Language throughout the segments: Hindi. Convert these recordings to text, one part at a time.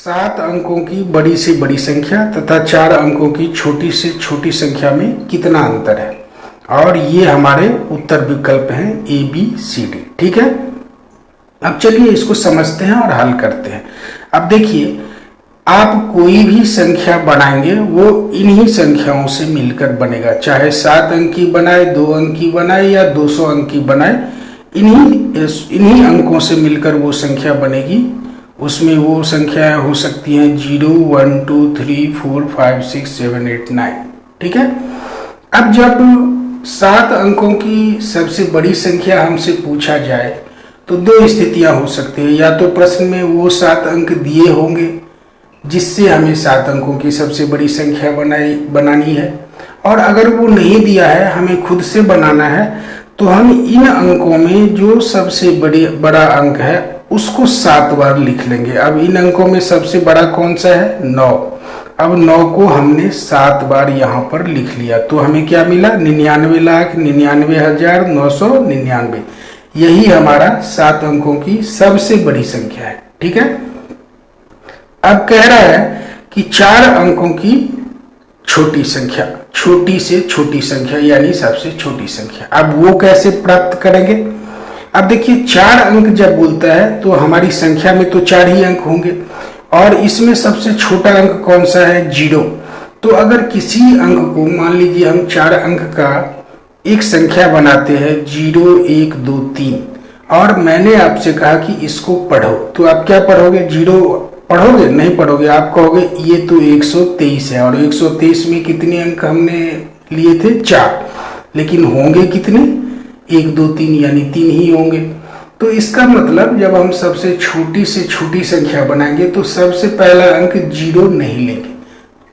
7 अंकों की बड़ी से बड़ी संख्या तथा 4 अंकों की छोटी से छोटी संख्या में कितना अंतर है। और ये हमारे उत्तर विकल्प हैं ए बी सी डी। ठीक है, अब चलिए इसको समझते हैं और हल करते हैं। अब देखिए, आप कोई भी संख्या बनाएंगे वो इन्हीं संख्याओं से मिलकर बनेगा, चाहे 7 अंक की बनाए, 2 अंक की बनाए या 200 अंक की बनाए, इन्हीं अंकों से मिलकर वो संख्या बनेगी। उसमें वो संख्याएं हो सकती हैं 0, 1, 2, 3, 4, 5, 6, 7, 8, 9। ठीक है, अब जब 7 अंकों की सबसे बड़ी संख्या हमसे पूछा जाए तो 2 स्थितियां हो सकती हैं। या तो प्रश्न में वो 7 अंक दिए होंगे जिससे हमें 7 अंकों की सबसे बड़ी संख्या बनानी है, और अगर वो नहीं दिया है, हमें खुद से बनाना है, तो हम इन अंकों में जो सबसे बड़ा अंक है उसको 7 बार लिख लेंगे। अब इन अंकों में सबसे बड़ा कौन सा है? 9। अब 9 को हमने 7 बार यहाँ पर लिख लिया तो हमें क्या मिला? 99,99,999। यही हमारा 7 अंकों की सबसे बड़ी संख्या है। ठीक है, अब कह रहा है कि 4 अंकों की छोटी संख्या, छोटी से छोटी संख्या यानी सबसे छोटी संख्या। अब वो कैसे प्राप्त करेंगे? अब देखिए, 4 अंक जब बोलता है तो हमारी संख्या में तो 4 ही अंक होंगे, और इसमें सबसे छोटा अंक कौन सा है? 0। तो अगर किसी अंक को, मान लीजिए हम 4 अंक का एक संख्या बनाते हैं 0, 1, 2, 3, और मैंने आपसे कहा कि इसको पढ़ो, तो आप क्या पढ़ोगे? 0 पढ़ोगे? नहीं पढ़ोगे, आप कहोगे ये तो 123 है, और 123 में कितने अंक हमने लिए थे? 4, लेकिन होंगे कितने? 1, 2, 3 यानी 3 ही होंगे। तो इसका मतलब जब हम सबसे छोटी से छोटी संख्या बनाएंगे तो सबसे पहला अंक 0 नहीं लेंगे,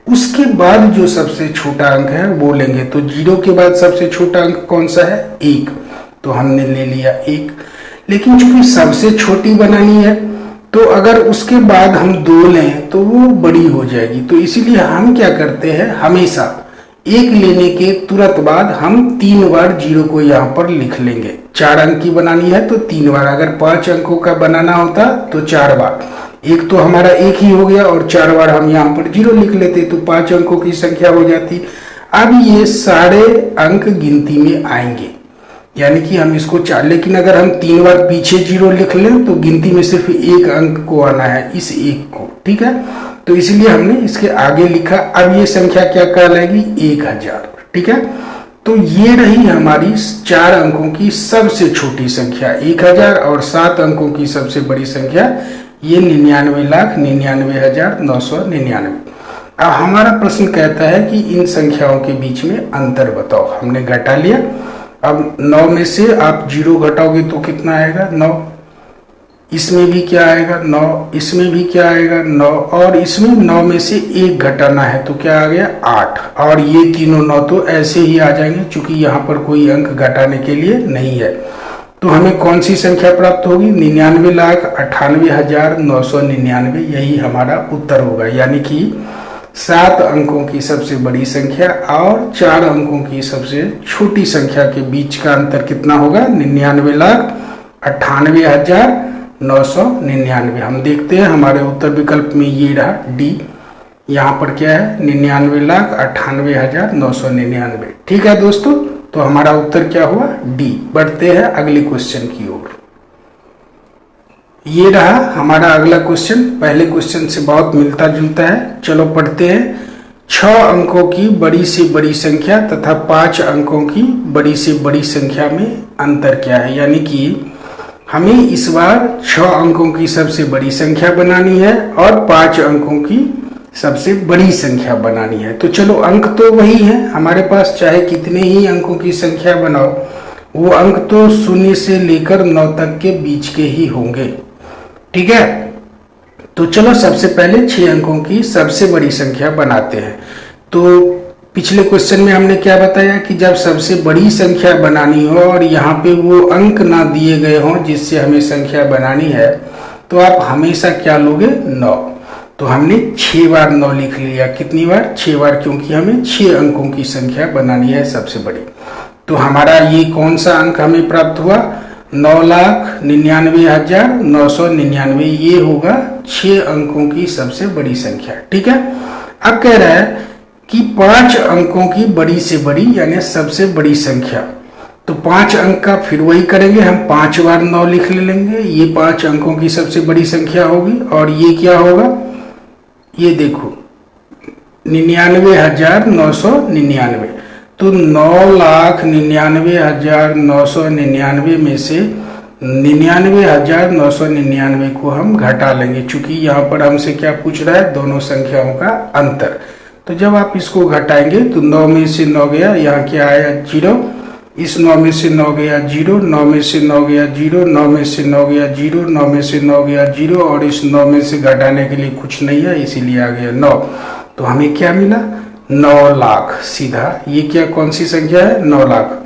उसके बाद जो सबसे छोटा अंक है वो लेंगे। तो 0 के बाद सबसे छोटा अंक कौन सा है? 1, तो हमने ले लिया 1। लेकिन चूंकि सबसे छोटी बनानी है तो अगर उसके बाद हम 2 लें तो वो बड़ी हो जाएगी, तो इसीलिए हम क्या करते हैं, हमेशा 1 लेने के तुरंत बाद हम 3 बार 0 को यहाँ पर लिख लेंगे। 4 अंक की बनानी है तो 3 बार, अगर 5 अंकों का बनाना होता तो 4 बार। एक तो हमारा 1 ही हो गया, और 4 बार हम यहाँ पर 0 लिख लेते तो 5 अंकों की संख्या हो जाती। अब ये सारे अंक गिनती में आएंगे, यानी कि हम इसको 4, लेकिन अगर हम 3 बार पीछे 0 लिख लें तो गिनती में सिर्फ 1 अंक को आना है, इस 1 को। ठीक है, तो इसलिए हमने इसके आगे लिखा। अब ये संख्या क्या कहलाएगी? 1000। ठीक है, तो ये रही हमारी 4 अंकों की सबसे छोटी संख्या 1000, और 7 अंकों की सबसे बड़ी संख्या ये 99,99,999। अब हमारा प्रश्न कहता है कि इन संख्याओं के बीच में अंतर बताओ। हमने घटा लिया। अब 9 में से आप 0 घटाओगे तो कितना आएगा? 9। इसमें भी क्या आएगा? 9। इसमें भी क्या आएगा? 9। और इसमें 9 में से 1 घटाना है तो क्या आ गया? 8। और ये तीनों 9 तो ऐसे ही आ जाएंगे, चूंकि यहाँ पर कोई अंक घटाने के लिए नहीं है। तो हमें कौन सी संख्या प्राप्त होगी? 99,98,999। यही हमारा उत्तर होगा, यानी कि 7 अंकों की सबसे बड़ी संख्या और 4 अंकों की सबसे छोटी संख्या के बीच का अंतर कितना होगा? 99,98,999। हम देखते हैं हमारे उत्तर विकल्प में ये रहा डी। यहाँ पर क्या है? 99,98,999। ठीक है दोस्तों, तो हमारा उत्तर क्या हुआ? डी। बढ़ते हैं अगले क्वेश्चन की ओर। ये रहा हमारा अगला क्वेश्चन, पहले क्वेश्चन से बहुत मिलता जुलता है। चलो पढ़ते हैं। 6 अंकों की बड़ी से बड़ी संख्या तथा 5 अंकों की बड़ी से बड़ी संख्या में अंतर क्या है? यानी कि हमें इस बार 6 अंकों की सबसे बड़ी संख्या बनानी है और 5 अंकों की सबसे बड़ी संख्या बनानी है। तो चलो, अंक तो वही है हमारे पास, चाहे कितने ही अंकों की संख्या बनाओ, वो अंक तो 0 से लेकर 9 तक के बीच के ही होंगे। ठीक है, तो चलो सबसे पहले 6 अंकों की सबसे बड़ी संख्या बनाते हैं। तो पिछले क्वेश्चन में हमने क्या बताया कि जब सबसे बड़ी संख्या बनानी हो और यहाँ पे वो अंक ना दिए गए हों जिससे हमें संख्या बनानी है, तो आप हमेशा क्या लोगे? 9। तो हमने 6 बार 9 लिख लिया। कितनी बार? 6 बार, क्योंकि हमें 6 अंकों की संख्या बनानी है सबसे बड़ी। तो हमारा ये कौन सा अंक हमें प्राप्त हुआ? 9,99,999, ये होगा 6 अंकों की सबसे बड़ी संख्या। ठीक है, अब कह रहा है कि 5 अंकों की बड़ी से बड़ी यानी सबसे बड़ी संख्या। तो 5 अंक का फिर वही करेंगे, हम 5 बार 9 लिख लेंगे, ये 5 अंकों की सबसे बड़ी संख्या होगी। और ये क्या होगा, ये देखो 99,999। तो 9,99,999 में से 99,999 को हम घटा लेंगे, क्योंकि यहाँ पर हमसे क्या पूछ रहा है, दोनों संख्याओं का अंतर। तो जब आप इसको घटाएंगे तो 9 में से 9 गया, यहाँ क्या आया 0, इस 9 में से 9 गया 0, 9 में से 9 गया 0, 9 में से 9 गया 0, 9 में से 9 गया 0, और इस 9 में से घटाने के लिए कुछ नहीं है, इसीलिए आ गया 9। तो हमें क्या मिला, 9 लाख। सीधा ये क्या कौन सी संख्या है, 9 लाख,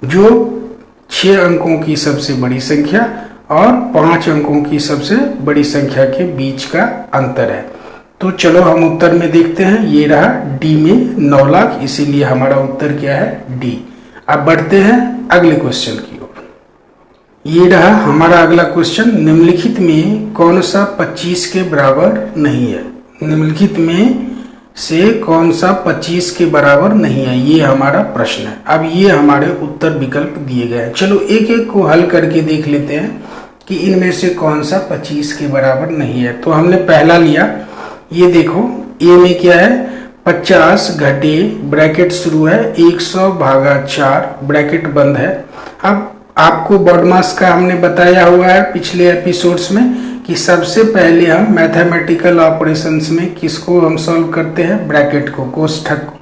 जो 6 अंकों की सबसे बड़ी संख्या और 5 अंकों की सबसे बड़ी संख्या के बीच का अंतर है। तो चलो हम उत्तर में देखते हैं, ये रहा डी में 9 लाख, इसीलिए हमारा उत्तर क्या है, डी। अब बढ़ते हैं अगले क्वेश्चन की ओर। ये रहा हमारा अगला क्वेश्चन, निम्नलिखित में कौन सा 25 के बराबर नहीं है। निम्नलिखित में से कौन सा 25 के बराबर नहीं है, ये हमारा प्रश्न है। अब ये हमारे उत्तर विकल्प दिए गए हैं, चलो एक एक को हल करके देख लेते हैं कि इनमें से कौन सा 25 के बराबर नहीं है। तो हमने पहला लिया, ये देखो ए में क्या है, 50 घटे ब्रैकेट शुरू है 100/4 ब्रैकेट बंद है। अब आपको बॉडमास का हमने बताया हुआ है पिछले एपिसोड्स में कि सबसे पहले हम मैथमेटिकल ऑपरेशंस में किसको हम सॉल्व करते हैं, ब्रैकेट को, कोष्ठक को।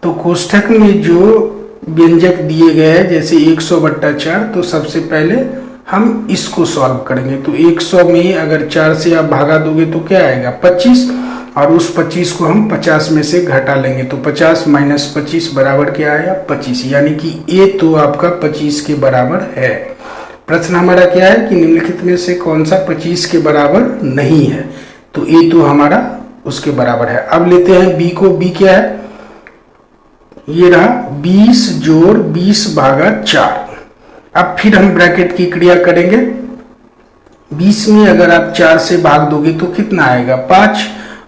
तो कोष्ठक में जो व्यंजक दिए गए हैं जैसे 100/4, तो सबसे पहले हम इसको सॉल्व करेंगे। तो 100 में अगर 4 से आप भागा दोगे तो क्या आएगा, 25, और उस 25 को हम 50 में से घटा लेंगे। तो 50 - 25 बराबर क्या आया, 25, यानी कि ए तो आपका 25 के बराबर है। प्रश्न हमारा क्या है कि निम्नलिखित में से कौन सा 25 के बराबर नहीं है, तो ए तो हमारा उसके बराबर है। अब लेते हैं बी को, बी क्या है, ये रहा 20 जोड़ 20/4। अब फिर हम ब्रैकेट की क्रिया करेंगे। 20 में अगर आप 4 से भाग दोगे तो कितना आएगा, 5,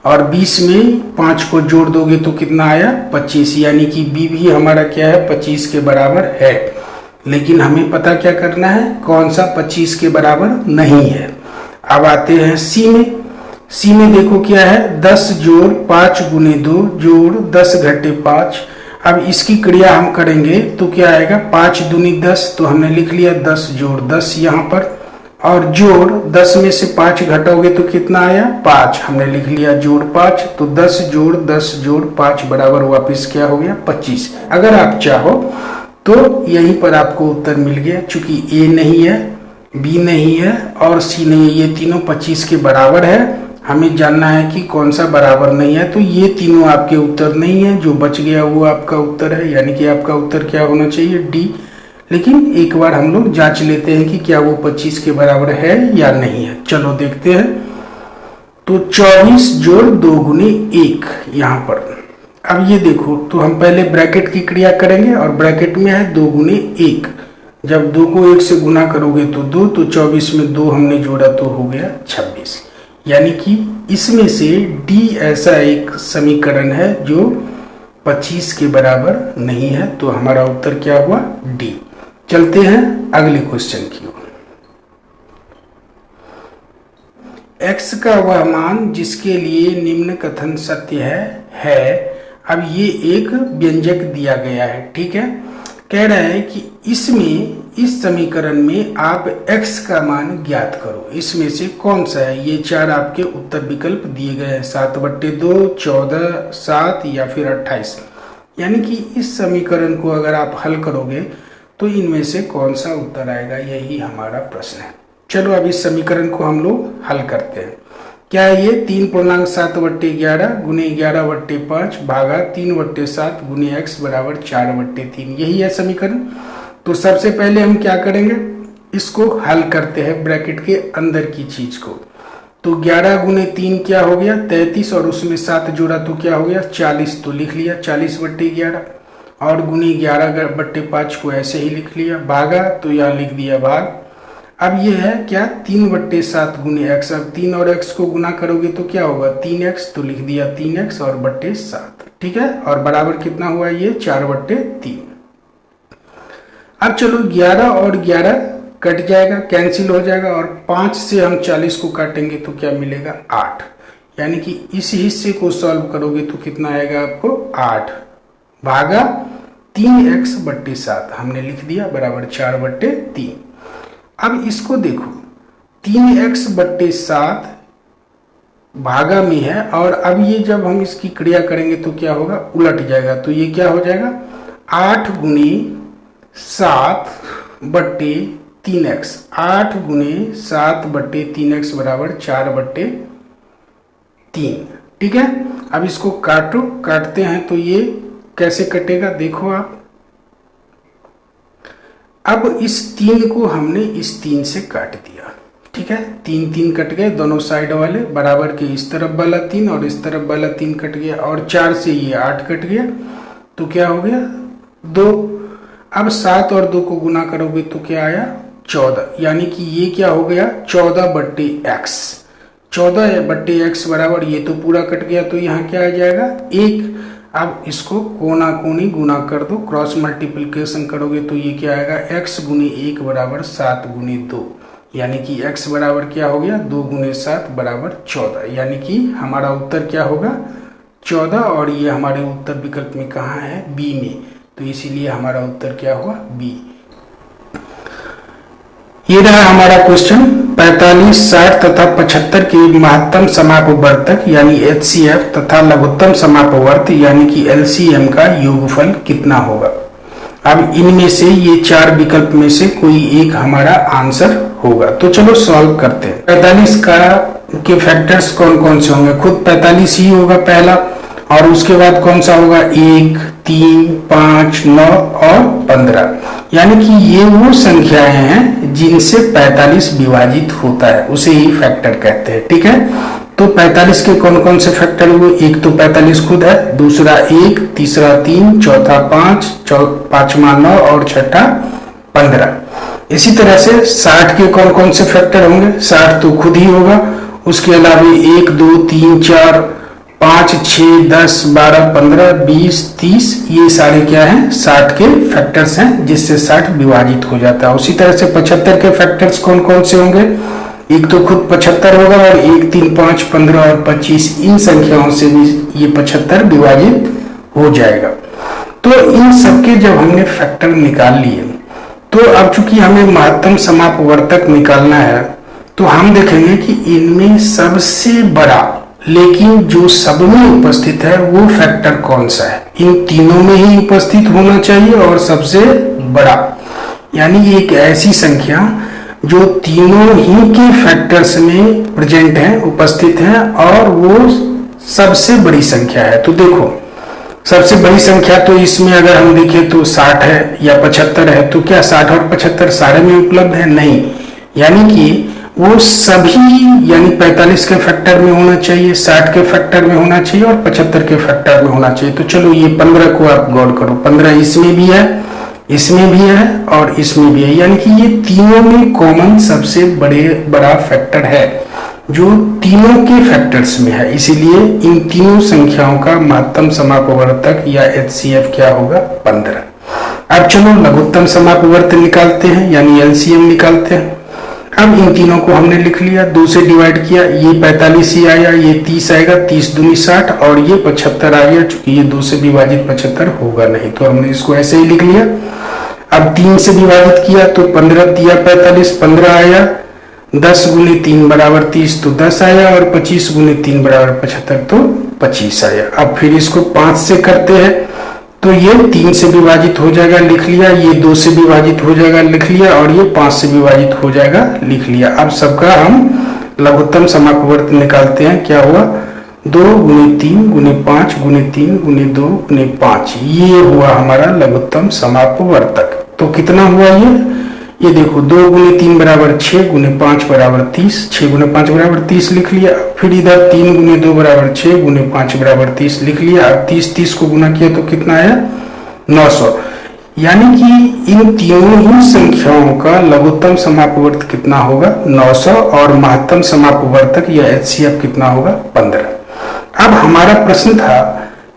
और 20 में 5 को जोड़ दोगे तो कितना आया, 25, यानी कि बी भी हमारा क्या है, 25 के बराबर है। लेकिन हमें पता क्या करना है, कौन सा 25 के बराबर नहीं है। अब आते हैं सी में। सी में देखो क्या है, 10 जोड़ 5 गुने 2 जोड़ 10 घटे 5। अब इसकी क्रिया हम करेंगे तो क्या आएगा, 5 दूनी 10, तो हमने लिख लिया 10 जोड़ 10 यहाँ पर, और जोड़ 10 में से 5 घटाओगे तो कितना आया, 5, हमने लिख लिया जोड़ 5। तो 10 जोड़ 10 जोड़ 5 बराबर वापस क्या हो गया, 25। अगर आप चाहो तो यहीं पर आपको उत्तर मिल गया, चूंकि ए नहीं है, बी नहीं है और सी नहीं है, ये तीनों 25 के बराबर है। हमें जानना है कि कौन सा बराबर नहीं है, तो ये तीनों आपके उत्तर नहीं है, जो बच गया वो आपका उत्तर है, यानी कि आपका उत्तर क्या होना चाहिए, डी। लेकिन एक बार हम लोग जांच लेते हैं कि क्या वो 25 के बराबर है या नहीं है। चलो देखते हैं। तो 24 जोड़ 2 गुने 1 यहाँ पर। अब ये देखो, तो हम पहले ब्रैकेट की क्रिया करेंगे, और ब्रैकेट में है 2 गुने 1। जब 2 को 1 से गुना करोगे तो 2, तो 24 में 2 हमने जोड़ा तो हो गया 26। यानी कि इसमें से डी ऐसा एक समीकरण है जो 25 के बराबर नहीं है। तो हमारा उत्तर क्या हुआ, डी। चलते हैं अगले क्वेश्चन की ओर। x का वह मान जिसके लिए निम्न कथन सत्य है। अब ये एक व्यंजक दिया गया है, ठीक है। कह रहा है कि इसमें, इस समीकरण में आप x का मान ज्ञात करो। इसमें से कौन सा है, ये 4 आपके उत्तर विकल्प दिए गए हैं, 7/2, 14, 7 या फिर 28। यानी कि इस समीकरण को अगर आप हल करोगे तो इनमें से कौन सा उत्तर आएगा, यही हमारा प्रश्न है। चलो अब इस समीकरण को हम लोग हल करते हैं। क्या है ये, 3.7/11 गुने 11/5 भागा 3/7 गुने x बराबर 4/3, यही है समीकरण। तो सबसे पहले हम क्या करेंगे, इसको हल करते हैं ब्रैकेट के अंदर की चीज को। तो 11 गुने 3 क्या हो गया, 33, और उसमें 7 जोड़ा तो क्या हो गया, 40। तो लिख लिया 40/11, और गुने 11/5 को ऐसे ही लिख लिया, भागा तो यहाँ लिख दिया भाग, अब ये है क्या 3/7 गुने x। अब 3 और x को गुना करोगे तो क्या होगा 3x, तो लिख दिया 3x और बट्टे 7, ठीक है। और बराबर कितना हुआ ये 4/3। अब चलो 11 और 11 कट जाएगा, कैंसिल हो जाएगा, और 5 से हम 40 को काटेंगे तो क्या मिलेगा 8। यानी कि इस हिस्से को सॉल्व करोगे तो कितना आएगा आपको 8 भागा 3x/7 हमने लिख दिया बराबर 4/3। अब इसको देखो 3x/7 भागा में है, और अब ये जब हम इसकी क्रिया करेंगे तो क्या होगा उलट जाएगा। तो ये क्या हो जाएगा 8 गुने 7/3x, 8 गुने 7/3x बराबर 4/3, ठीक है। अब इसको काटो, काटते हैं तो ये कैसे कटेगा देखो आप। अब इस 3 को हमने इस 3 से काट दिया, ठीक है। 3 3 कट गए दोनों साइड वाले, बराबर के इस तरफ वाला 3 और इस तरफ वाला 3 कट गया, और 4 से ये 8 कट गया, तो क्या हो गया 2। अब 7 और 2 को गुना करोगे तो क्या आया 14, यानी कि ये क्या हो गया 14/x। 14/x बराबर ये तो पूरा कट गया, तो यहाँ क्या आ जाएगा 1। अब इसको कोना कोनी गुना कर दो, क्रॉस मल्टीप्लिकेशन करोगे तो ये क्या आएगा x गुने 1 बराबर 7 गुने 2, यानी कि x बराबर क्या हो गया 2 गुने 7 बराबर 14, यानी कि हमारा उत्तर क्या होगा 14। और ये हमारे उत्तर विकल्प में कहाँ है बी में, तो इसीलिए हमारा उत्तर क्या हुआ बी। ये रहा हमारा क्वेश्चन। 45, 60 तथा 75 के महत्तम समापवर्तक यानी HCF तथा लघुत्तम समापवर्त यानी कि LCM का योगफल कितना होगा। अब इनमें से ये 4 विकल्प में से कोई एक हमारा आंसर होगा। तो चलो सॉल्व करते हैं। 45 के फैक्टर्स कौन कौन से होंगे, खुद 45 ही होगा पहला, और उसके बाद कौन सा होगा 1, 3, 5, 9 और 15, यानी कि ये वो संख्याएं हैं जिनसे 45 विभाजित होता है, उसे ही फैक्टर कहते हैं, ठीक है। तो 45 के कौन कौन से फैक्टर हुए, एक तो 45 खुद है, दूसरा 1, तीसरा 3, चौथा 5, पांचवा 9 और छठा 15। इसी तरह से 60 के कौन कौन से फैक्टर होंगे, 60 तो खुद ही होगा, उसके अलावा 1, 2, 3, 4, 5, 6, 10, 12, 15, 20, 30, ये सारे क्या हैं 60 के फैक्टर्स हैं जिससे 60 विभाजित हो जाता है। उसी तरह से 75 के फैक्टर्स कौन कौन से होंगे, एक तो खुद 75 होगा, और 1, 3, 5, 15 और 25 इन संख्याओं से भी ये 75 विभाजित हो जाएगा। तो इन सबके जब हमने फैक्टर निकाल लिए, तो अब चूंकि हमें महत्तम समापवर्तक निकालना है, तो हम देखेंगे कि इनमें सबसे बड़ा लेकिन जो सब में उपस्थित है वो फैक्टर कौन सा है। इन तीनों में ही उपस्थित होना चाहिए और सबसे बड़ा, यानी एक ऐसी संख्या जो तीनों ही के फैक्टर्स में प्रेजेंट है, उपस्थित है, और वो सबसे बड़ी संख्या है। तो देखो सबसे बड़ी संख्या तो इसमें अगर हम देखें तो 60 है या 75 है, तो क्या 60 और 75 सारे में उपलब्ध है, नहीं, यानी कि वो सभी यानी 45 के फैक्टर में होना चाहिए, 60 के फैक्टर में होना चाहिए और 75 के फैक्टर में होना चाहिए। तो चलो ये 15 को आप गौर करो, 15 इसमें भी है, इसमें भी है और इसमें भी है, यानी कि ये तीनों में कॉमन सबसे बड़ा फैक्टर है जो तीनों के फैक्टर्स में है, इसीलिए इन तीनों संख्याओं का महत्तम समापवर्तक या HCF क्या होगा 15। अब चलो लघुत्तम समापवर्त निकालते हैं यानी LCM निकालते हैं। अब इन तीनों को हमने लिख लिया, 2 से डिवाइड किया, ये 45 ही आया, ये 30 आएगा, 30 दूनी 60 और ये 75 आ गया, चूंकि ये 2 से विभाजित 75 होगा नहीं, तो हमने इसको ऐसे ही लिख लिया। अब 3 से विभाजित किया तो 15 दिया 45, 15 आया, 10 गुने 3 बराबर 30 तो 10 आया, और 25 गुने 3 बराबर 75 तो 25 आया। अब फिर इसको 5 से करते हैं तो ये 3 से विभाजित हो जाएगा, लिख लिया, ये 2 से विभाजित हो जाएगा, लिख लिया, और ये 5 से विभाजित हो जाएगा, लिख लिया। अब सबका हम लघुत्तम समापवर्त निकालते हैं, क्या हुआ 2 गुने 3 गुने 5 गुने 3 गुने 2 गुने 5, ये हुआ हमारा लघुत्तम समापवर्तक। तो कितना हुआ ये देखो 2 गुने 3 बराबर 6 गुने 5 बराबर 30, 6 गुने 5 बराबर 30 लिख लिया। फिर इधर 3 गुने 2 बराबर 6 गुने 5 बराबर 30 लिख लिया। अब 30 को गुना किया तो कितना आया 900। यानी कि इन तीनों ही संख्याओं का लघुत्तम समापवर्त कितना होगा 900 और महत्तम समापवर्तक या एचसीएफ कितना होगा 15। अब हमारा प्रश्न था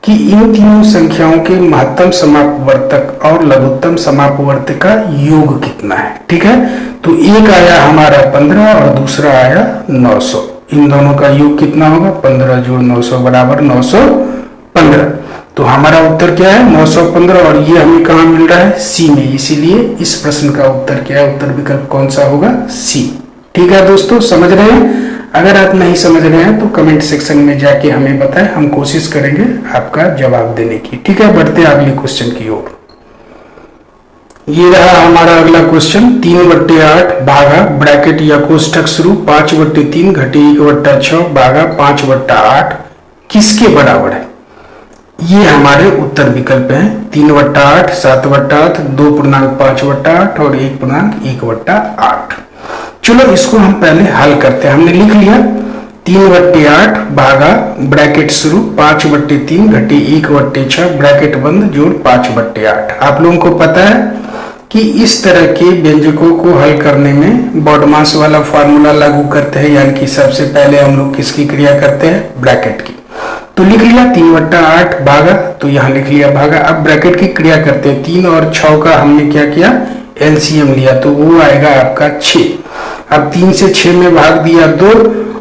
कि इन तीनों संख्याओं के महत्तम समापवर्तक और लघुत्तम समापवर्तक का योग कितना है। ठीक है, तो एक आया हमारा 15 और दूसरा आया 900। इन दोनों का योग कितना होगा 15 जोड़ 900 बराबर 915। तो हमारा उत्तर क्या है 915 और ये हमें कहाँ मिल रहा है सी में, इसीलिए इस प्रश्न का उत्तर क्या है, उत्तर विकल्प कौन सा होगा सी। ठीक है दोस्तों, समझ रहे हैं? अगर आप नहीं समझ रहे हैं तो कमेंट सेक्शन में जाके हमें बताएं, हम कोशिश करेंगे आपका जवाब देने की। ठीक है, बढ़ते हैं अगले क्वेश्चन की ओर। ये रहा हमारा अगला क्वेश्चन 3/8 भागा ब्रैकेट या कोष्ठक शुरू 5/3 घटे 1/6 भागा 5/8 किसके बराबर है। ये हमारे उत्तर विकल्प हैं 3/8, 7/8, 2.5/8 और 1.1/8। चलो इसको हम पहले हल करते हैं। हमने लिख लिया 3/8 भागा ब्रैकेट शुरू 5/3 घटे 1/6 ब्रैकेट बंद जोड़ 5/8। आप लोगों को पता है कि इस तरह के व्यंजकों को हल करने में बॉडमास वाला फॉर्मूला लागू करते हैं, यानी कि सबसे पहले हम लोग किसकी क्रिया करते हैं ब्रैकेट की। तो लिख लिया 3/8 भागा, तो यहाँ लिख लिया भागा। अब ब्रैकेट की क्रिया करते हैं 3 और 6 का हमने क्या किया एलसीएम लिया, तो वो आएगा आपका 6। अब 3 से 6 में भाग दिया 2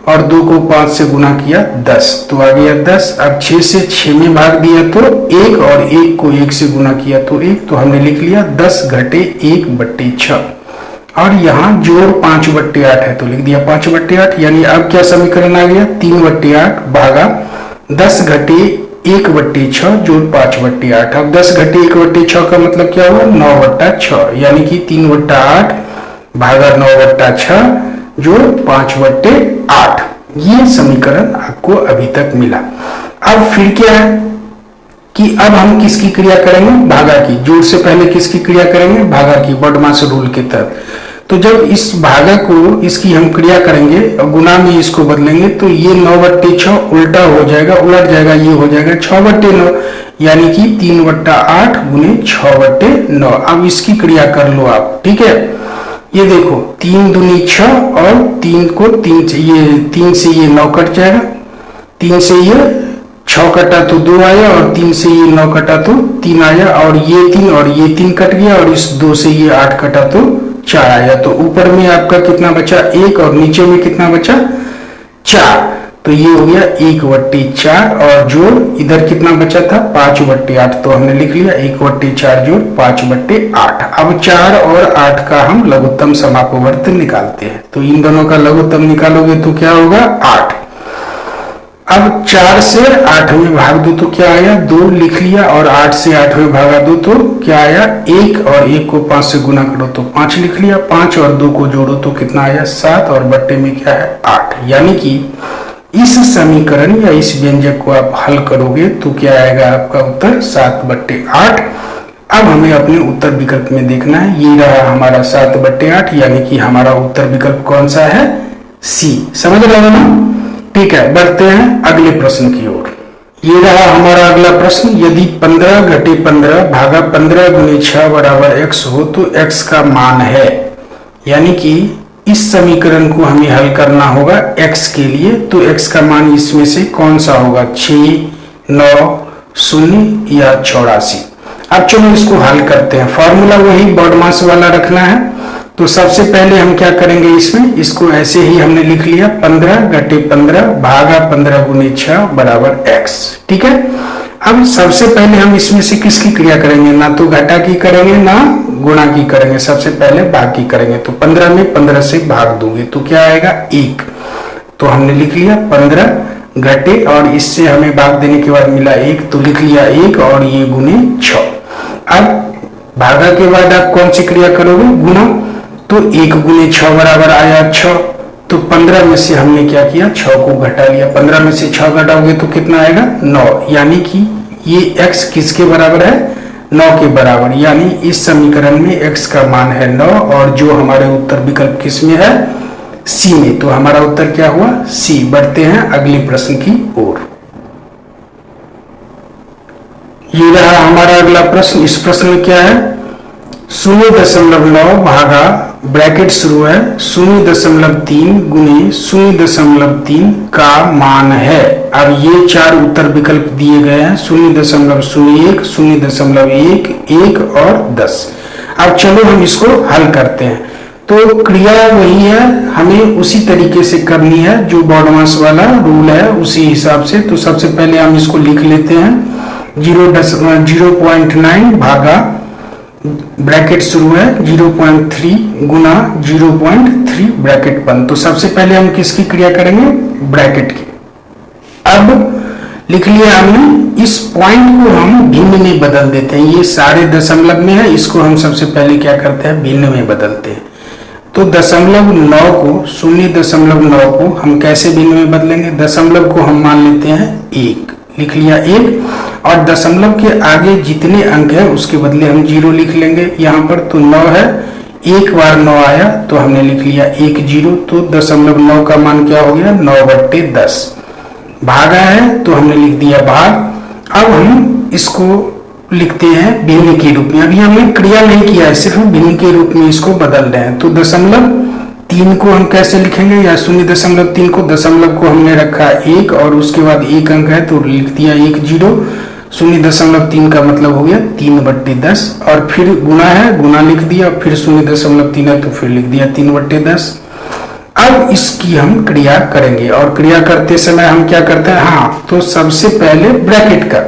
और 2 को 5 से गुना किया 10, तो आ गया 10। अब 6 से 6 में भाग दिया तो 1 और 1 को 1 से गुना किया तो 1, तो हमने लिख लिया 10 घटे 1/6 और यहाँ जोड़ 5/8 है तो लिख दिया 5/8। यानी अब क्या समीकरण आ गया 3/8 भागा 10 घटे 1/6 जोड़ 5/8। अब 10 घटे 1/6 का मतलब क्या हुआ 9/6, यानी कि 3/8 भागा 9/6 जोड़ 5/8। ये समीकरण आपको अभी तक मिला। अब फिर क्या है कि अब हम किसकी क्रिया करेंगे भागा की। जोड़ से पहले किसकी क्रिया करेंगे भागा की, बॉडमास रूल के तहत। तो जब इस भागा को इसकी हम क्रिया करेंगे और गुना में इसको बदलेंगे तो ये 9/6 उल्टा हो जाएगा, उलट जाएगा, ये हो जाएगा 6/9, यानी कि 3/8 गुने 6/9। अब इसकी क्रिया कर लो आप। ठीक है, ये देखो 3 दूनी 6 और 3 को 3 से ये 3 से ये 9 कट जाएगा, 3 से ये 6 कटा तो 2 आया और 3 से ये 9 कटा तो 3 आया और ये 3 कट गया और इस 2 से ये 8 कटा तो 4 आया। तो ऊपर में आपका कितना बचा 1 और नीचे में कितना बचा 4, तो ये हो गया 1/4 और जोड़ इधर कितना बचा था 5/8, तो हमने लिख लिया 1/4 जोड़ 5/8। अब 4 और 8 का हम लघुत्तम समापवर्त निकालते हैं, तो इन दोनों का लघुत्तम निकालोगे तो क्या होगा 8। अब 4 से 8 में भाग दो तो क्या आया 2 लिख लिया और 8 से 8 में भागा दो तो क्या आया 1 और 1 को 5 से गुना करो तो 5 लिख लिया। 5 और 2 को जोड़ो तो कितना आया 7 और बट्टे में क्या है 8। यानी कि इस समीकरण या इस व्यंजक को आप हल करोगे तो क्या आएगा आपका उत्तर 7/8। अब हमें अपने उत्तर विकल्प में देखना है, ये रहा हमारा 7/8, यानी कि हमारा उत्तर विकल्प कौन सा है सी। समझ रहे हो ना। ठीक है, बढ़ते हैं अगले प्रश्न की ओर। ये रहा हमारा अगला प्रश्न, यदि 15 घटे 15 भागा 15 गुने 6 बराबर x हो तो x का मान है। यानी कि इस समीकरण को हमें हल करना होगा x के लिए, तो x का मान इसमें से कौन सा होगा 6, 9, 0 या 84। अब चलो इसको हल करते हैं। फॉर्मूला वही बॉडमास वाला रखना है। तो सबसे पहले हम क्या करेंगे इसमें, इसको ऐसे ही हमने लिख लिया 15 घटे 15 भागा 15 गुने 6 बराबर x। ठीक है, अब सबसे पहले हम इसमें से किसकी क्रिया करेंगे, ना तो घटा की करेंगे ना गुणा की करेंगे, सबसे पहले भाग की करेंगे। तो 15 में 15 से भाग दोगे तो क्या आएगा 1, तो हमने लिख लिया 15 घटे और इससे हमें भाग देने के बाद मिला 1, तो लिख लिया 1 और ये गुने 6। अब भागा के बाद आप कौन सी क्रिया करोगे गुना, तो 1 गुने 6 बराबर आया 6, तो 15 में से हमने क्या किया 6 को घटा लिया। 15 में से 6 घटाओगे तो कितना आएगा 9, यानी कि ये x किसके बराबर है 9 के बराबर। यानी इस समीकरण में x का मान है 9 और जो हमारे उत्तर विकल्प किस में है सी में, तो हमारा उत्तर क्या हुआ सी। बढ़ते हैं अगले प्रश्न की ओर। ये रहा हमारा अगला प्रश्न। इस प्रश्न में क्या है 0.9 भागा ब्रैकेट शुरू है 0.3 गुने 0.3 का मान है। अब ये चार उत्तर विकल्प दिए गए हैं 0.01, 0.1, 1 और 10। अब चलो हम इसको हल करते हैं। तो क्रिया वही है, हमें उसी तरीके से करनी है जो बॉडमास वाला रूल है उसी हिसाब से। तो सबसे पहले हम इसको लिख लेते हैं 0.9 भागा ब्रैकेट शुरू है 0.3 गुना 0.3 ब्रैकेट बंद। तो सबसे पहले हम किसकी क्रिया करेंगे, ब्रैकेट की। अब लिख लिया हमने, इस पॉइंट को हम भिन्न में बदल देते हैं। ये सारे दशमलव में है, इसको हम सबसे पहले क्या करते हैं, भिन्न में बदलते हैं। तो 0.9 को 0.9 को हम कैसे भिन्न में बदलेंगे, दशमलव को हम मान लेते हैं 1, लिख लिया 1, और दशमलव के आगे जितने अंक है उसके बदले हम 0 लिख लेंगे। यहाँ पर तो 9 है, एक बार 9 आया तो हमने लिख लिया 1 0। तो 0.9 का मान क्या हो गया, 9/10। भागा है तो हमने लिख दिया भाग। अब हम इसको लिखते हैं भिन्न के रूप में। अभी हमने क्रिया नहीं किया है, सिर्फ भिन्न के रूप में इसको बदल रहे हैं। तो 0.3 को हम कैसे लिखेंगे, या 0.3 को, दशमलव को हमने रखा 1 और उसके बाद एक अंक है तो लिख दिया 1 0। 0.3 का मतलब हो गया 3/10, और फिर गुना है, गुना लिख दिया, फिर 0.3 है तो फिर लिख दिया 3/10। अब इसकी हम क्रिया करेंगे, और क्रिया करते समय हम क्या करते हैं, हाँ, तो सबसे पहले ब्रैकेट का।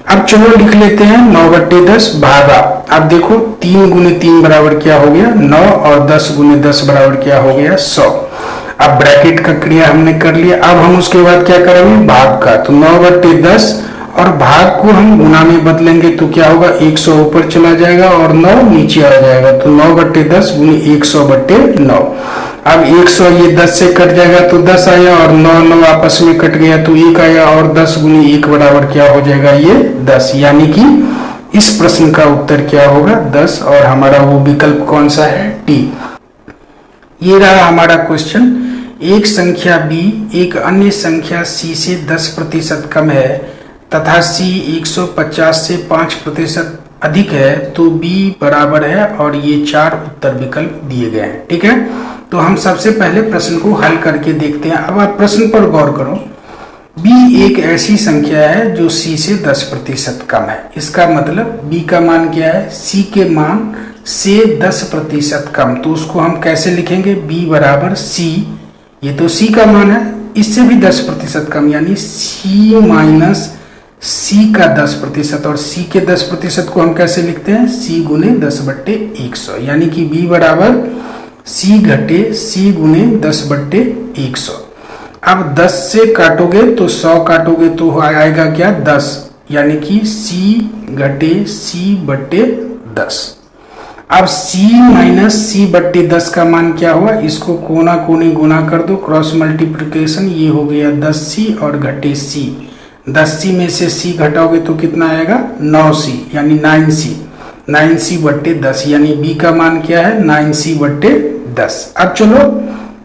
अब चलो लिख लेते हैं 9/10 भागा। अब देखो 3 गुने 3 बराबर क्या हो गया 9, और 10 गुने 10 बराबर क्या हो गया 100। अब ब्रैकेट का क्रिया हमने कर लिया। अब हम उसके बाद क्या करेंगे, भाग का। तो 9/10 और भाग को हम गुना में बदलेंगे तो क्या होगा, 100 ऊपर चला जाएगा और 9 नीचे आ जाएगा। तो 9/10 गुने 100/9। अब 100 ये 10 से कट जाएगा तो 10 आया, और 9 आपस में कट गया तो 1 आया, और 10 गुने 1 बराबर क्या हो जाएगा, ये 10। यानी कि इस प्रश्न का उत्तर क्या होगा, 10, और हमारा वो विकल्प कौन सा है, टी। ये रहा हमारा क्वेश्चन। एक संख्या b एक अन्य संख्या c से 10% कम है तथा c 150 से 5% अधिक है तो b बराबर है, और ये चार उत्तर विकल्प दिए गए हैं। ठीक है, तो हम सबसे पहले प्रश्न को हल करके देखते हैं। अब आप प्रश्न पर गौर करो। b एक ऐसी संख्या है जो c से 10% कम है। इसका मतलब b का मान क्या है, c के मान से 10% कम। तो उसको हम कैसे लिखेंगे, b बराबर c, ये तो c का मान है, इससे भी 10% कम, यानी c माइनस c का 10%, और c के 10% को हम कैसे लिखते हैं, c गुने 10/100, यानी कि b बराबर c घटे c गुने 10/100। अब 10 से काटोगे तो 100 काटोगे तो आएगा क्या, 10, यानी कि c घटे c/10। अब c माइनस c/10 का मान क्या हुआ, इसको कोना कोनी गुना कर दो, क्रॉस मल्टीप्लिकेशन, ये हो गया 10c और घटे c। 10c में से c घटाओगे तो कितना आएगा, 9c, यानी 9c, 9c/10, यानी b का मान क्या है, 9c/10। अब चलो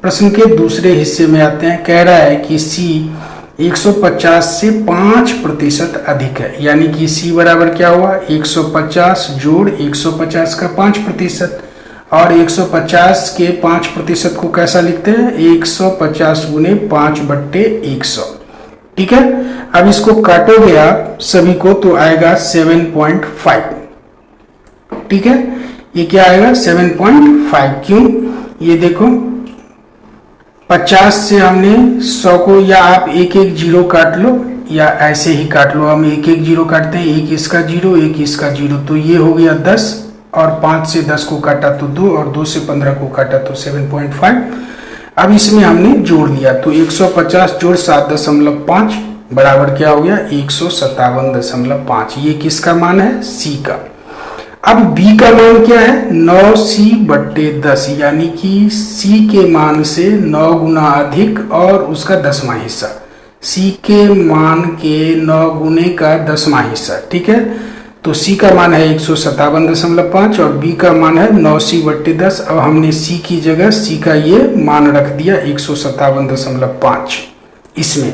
प्रश्न के दूसरे हिस्से में आते हैं। कह रहा है कि c 150 से 5% अधिक है, यानी कि c बराबर क्या हुआ, 150 जोड़ 150 का 5%, और 150 के 5% को कैसा लिखते हैं, 150 गुने 5/100। ठीक है, अब इसको काटोगे आप सभी को तो आएगा 7.5। ठीक है, ये क्या आएगा, 7.5। क्यों, ये देखो 50 से हमने 100 को, या आप एक एक जीरो काट लो या ऐसे ही काट लो, हम एक एक जीरो काटते हैं, एक इसका जीरो एक इसका जीरो, तो ये हो गया 10, और 5 से 10 को काटा तो 2, और 2 से 15 को काटा तो 7.5। अब इसमें हमने जोड़ लिया तो 150 जोड़ 7.5 बराबर क्या हो गया, 157.5। ये किसका मान है, c का। अब b का मान क्या है, 9c/10, यानी कि c के मान से 9 गुना अधिक और उसका 10वां हिस्सा, c के मान के 9 गुने का 10वां हिस्सा। ठीक है, तो c का मान है 157.5 और b का मान है 9c/10। अब हमने c की जगह c का ये मान रख दिया 157.5 इसमें।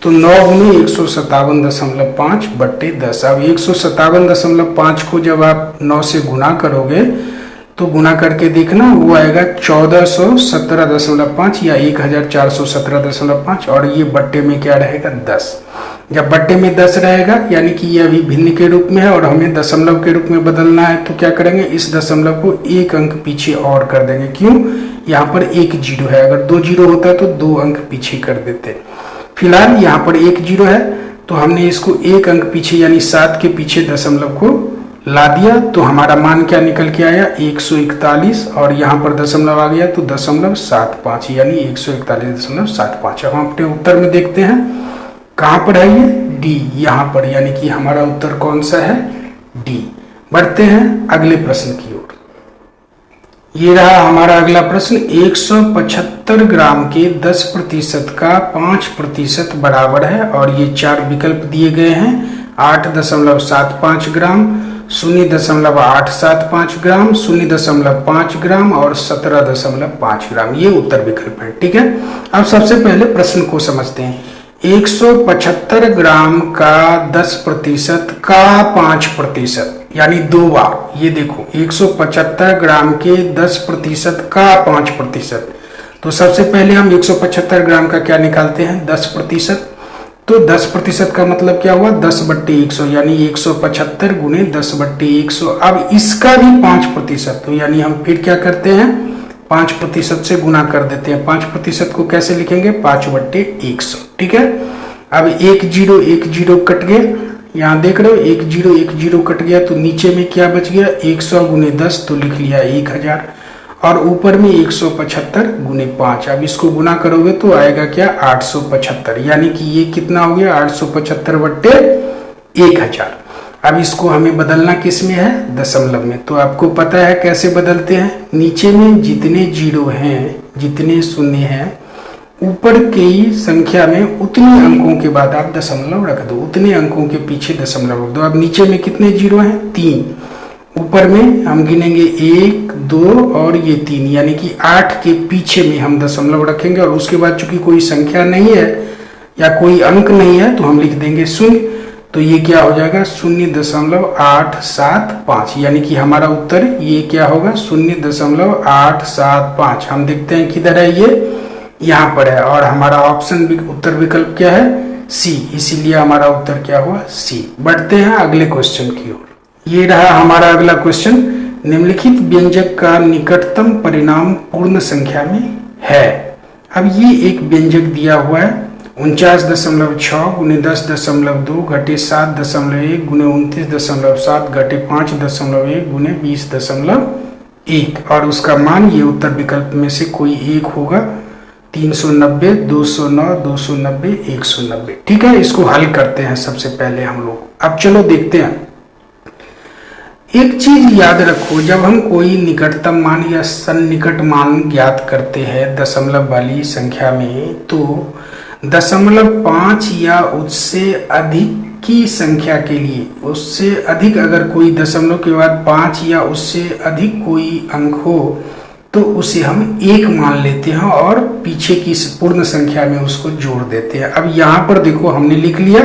तो 9 गुने 157.5 बट्टे 10। अब 157.5 को जब आप 9 से गुना करोगे तो गुना करके देखना, वो आएगा 1417.5 या 1417.5, और ये बट्टे में क्या रहेगा 10। जब बट्टे में 10 रहेगा यानी कि ये अभी भिन्न के रूप में है और हमें दशमलव के रूप में बदलना है, तो क्या करेंगे, इस दशमलव को एक अंक पीछे और कर देंगे। क्यों, यहाँ पर एक जीरो है, अगर 2 जीरो होता है तो 2 अंक पीछे कर देते। फिलहाल यहाँ पर 1 जीरो है तो हमने इसको एक अंक पीछे यानी 7 के पीछे दशमलव को ला दिया, तो हमारा मान क्या निकल के आया 141, और यहाँ पर दशमलव आ गया तो 0.75 यानी 141.75। अब हम अपने उत्तर में देखते हैं कहाँ पर है ये, डी यहाँ पर, यानी कि हमारा उत्तर कौन सा है, डी। बढ़ते हैं अगले प्रश्न की ओर। ये रहा हमारा अगला प्रश्न। 175 ग्राम के 10% का 5% बराबर है, और ये 4 विकल्प दिए गए हैं, 8.75 ग्राम, 0.875 ग्राम, 0.5 ग्राम और 17.5 ग्राम। ये उत्तर विकल्प है। ठीक है, अब सबसे पहले प्रश्न को समझते हैं। 175 ग्राम का 10% का 5% यानी 2 बार, ये देखो 175 ग्राम के 10% का 5%, तो सबसे पहले हम 175 ग्राम का क्या निकालते हैं 10%, तो 10% का मतलब क्या हुआ 10/100 यानी 175 गुने 10/100। अब इसका भी 5%, तो यानी हम फिर क्या करते हैं 5% से गुना कर देते हैं। 5% को कैसे लिखेंगे 5/100। ठीक है, अब 1 0 कट गया, यहाँ देख रहे हो 1 0 कट गया, तो नीचे में क्या बच गया 100 गुने 10, तो लिख लिया 1000, और ऊपर में 175 गुने 5। अब इसको गुना करोगे तो आएगा क्या 875, यानी कि ये कितना हो गया 875/1000। अब इसको हमें बदलना किस में है दशमलव में, तो आपको पता है कैसे बदलते हैं। नीचे में जितने जीरो हैं, जितने शून्य हैं, ऊपर की संख्या में उतने अंकों के बाद आप दशमलव रख दो, उतने अंकों के पीछे दशमलव रख दो। अब नीचे में कितने जीरो हैं 3, ऊपर में हम गिनेंगे 1 2 और ये 3, यानी कि 8 के पीछे में हम दशमलव रखेंगे, और उसके बाद चूंकि कोई संख्या नहीं है या कोई अंक नहीं है तो हम लिख देंगे 0, तो ये क्या हो जाएगा 0.875, यानी कि हमारा उत्तर ये क्या होगा 0.875। हम देखते हैं किधर है, ये यहाँ पर है, और हमारा ऑप्शन उत्तर विकल्प क्या है सी, इसीलिए हमारा उत्तर क्या हुआ सी। बढ़ते हैं अगले क्वेश्चन की ओर। ये रहा हमारा अगला क्वेश्चन। निम्नलिखित व्यंजक का निकटतम परिणाम पूर्ण संख्या में है। अब ये एक व्यंजक दिया हुआ है 49.6 गुने 10.2 घटे 7.1 गुने 29.7 घटे 5.1 गुने 20.1, और उसका मान ये उत्तर विकल्प में से कोई एक होगा, 390, 209, 290, 190। ठीक है, इसको हल करते हैं सबसे पहले हम लोग। अब चलो देखते हैं। एक चीज याद रखो, जब हम कोई निकटतम मान या सन्निकट मान ज्ञात करते हैं दशमलव वाली संख्या में, तो 0.5 या उससे अधिक की संख्या के लिए, उससे अधिक अगर कोई दशमलव के बाद 5 या उससे अधिक कोई अंक हो तो उसे हम 1 मान लेते हैं और पीछे की पूर्ण संख्या में उसको जोड़ देते हैं। अब यहाँ पर देखो हमने लिख लिया,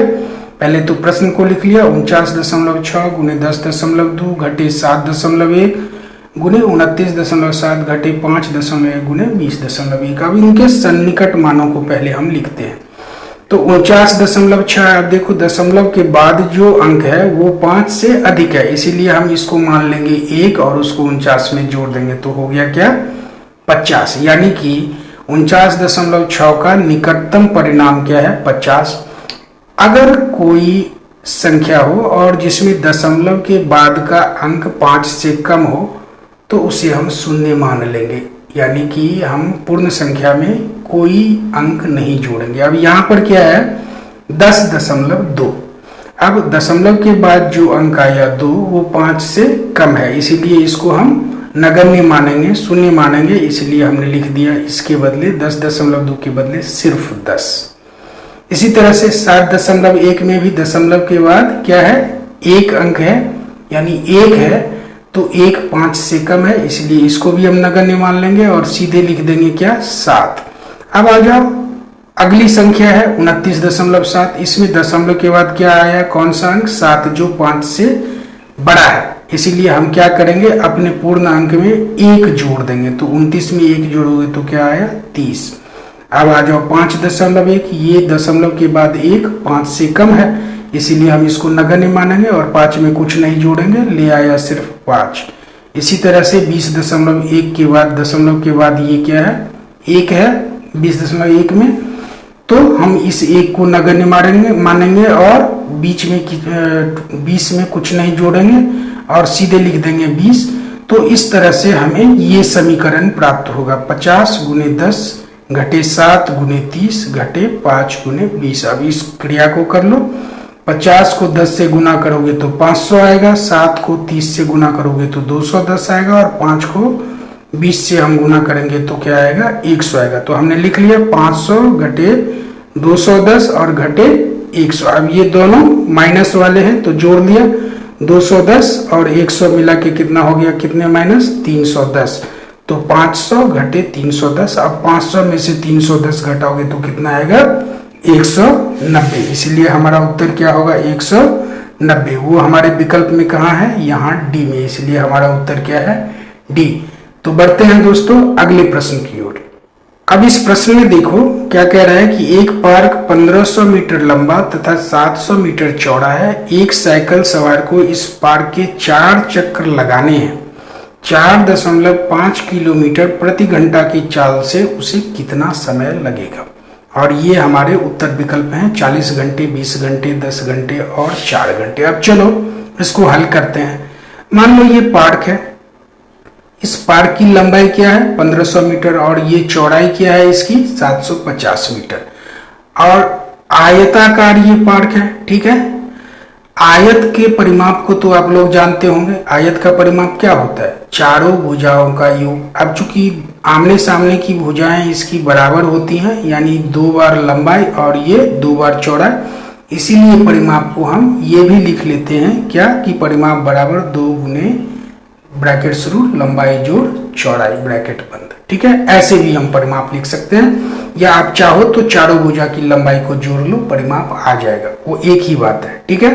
पहले तो प्रश्न को लिख लिया 49.6 गुने 10.2 घटे 7.1 गुने 29.7 घटे 5.1 गुने 20.1। अब इनके सन्निकट मानों को पहले हम लिखते हैं। तो 49.6, अब देखो दशमलव के बाद जो अंक है वो 5 से अधिक है, इसीलिए हम इसको मान लेंगे 1 और उसको 49 में जोड़ देंगे, तो हो गया क्या 50, यानी कि 49.6 का निकटतम परिणाम क्या है 50। अगर कोई संख्या हो और जिसमें दशमलव के बाद का अंक 5 से कम हो तो उसे हम शून्य मान लेंगे, यानी कि हम पूर्ण संख्या में कोई अंक नहीं जोड़ेंगे। अब यहाँ पर क्या है 10.2, अब दशमलव के बाद जो अंक आया 2 वो 5 से कम है, इसीलिए इसको हम नगण्य मानेंगे, शून्य मानेंगे, इसलिए हमने लिख दिया इसके बदले 10.2 के बदले सिर्फ 10। इसी तरह से 7.1 में भी दशमलव के बाद क्या है 1 अंक है, यानी 1 है, तो 1 5 से कम है, इसलिए इसको भी हम नगण्य मान लेंगे और सीधे लिख देंगे क्या 7। अब आ जाओ अगली संख्या है 29.7। इसमें दशमलव के बाद क्या आया, कौन सा अंक, 7, जो 5 से बड़ा है। इसीलिए हम क्या करेंगे, अपने पूर्ण अंक में 1 जोड़ देंगे। तो 29 में 1 जोड़ोगे तो क्या आया, 30। अब आ जाओ 5.1, ये दशमलव के बाद 1 5 से कम है, इसीलिए हम इसको नगण्य मानेंगे और 5 में कुछ नहीं जोड़ेंगे, ले आया सिर्फ 5। इसी तरह से 20.1 के बाद दशमलव के बाद ये क्या है, 1 है 20.1 में, तो हम इस 1 को नगण्य मानेंगे और बीच में 20 में कुछ नहीं जोड़ेंगे और सीधे लिख देंगे 20। तो इस तरह से हमें ये समीकरण प्राप्त होगा, 50 गुने 10 घटे 7 गुने 30 घटे 5 गुने 20। अब इस क्रिया को कर लो, 50 को 10 से गुना करोगे तो 500 आएगा, 7 को 30 से गुना करोगे तो 210 आएगा और 5 को 20 से हम गुना करेंगे तो क्या आएगा, 100 आएगा। तो हमने लिख लिया 500 घटे 210 और घटे 100। अब ये दोनों माइनस वाले हैं तो जोड़ दिया, 210 और 100 मिला के कितना हो गया, कितने माइनस, 310। तो 500 घटे 310। अब 500 में से 310 घटाओगे तो कितना आएगा, 190। इसलिए हमारा उत्तर क्या होगा, 190। वो हमारे विकल्प में कहाँ है, यहाँ डी में, इसलिए हमारा उत्तर क्या है, डी। तो बढ़ते हैं दोस्तों अगले प्रश्न की ओर। अब इस प्रश्न में देखो क्या कह रहा है कि एक पार्क 1500 मीटर लंबा तथा 700 मीटर चौड़ा है। एक साइकिल सवार को इस पार्क के 4 चक्कर लगाने हैं। 4.5 किलोमीटर प्रति घंटा की चाल से उसे कितना समय लगेगा। और ये हमारे उत्तर विकल्प हैं, 40 घंटे, 20 घंटे, 10 घंटे और 4 घंटे। अब चलो इसको हल करते हैं। मान लो ये पार्क है, इस पार्क की लंबाई क्या है, 1500 मीटर और ये चौड़ाई क्या है इसकी, 750 मीटर और आयताकार ये पार्क है। ठीक है, आयत के परिमाप को तो आप लोग जानते होंगे। आयत का परिमाप क्या होता है, चारों भुजाओं का योग। अब चूंकि आमने सामने की भुजाएं इसकी बराबर होती हैं, यानी 2 बार लंबाई और ये 2 बार चौड़ाई, इसीलिए परिमाप को हम ये भी लिख लेते हैं क्या, कि परिमाप बराबर 2 गुने ब्रैकेट शुरू लंबाई जोड़ चौड़ाई ब्रैकेट बंद। ठीक है, ऐसे भी हम परिमाप लिख सकते हैं, या आप चाहो तो चारों भुजा की लंबाई को जोड़ लो, परिमाप आ जाएगा, वो एक ही बात है। ठीक है,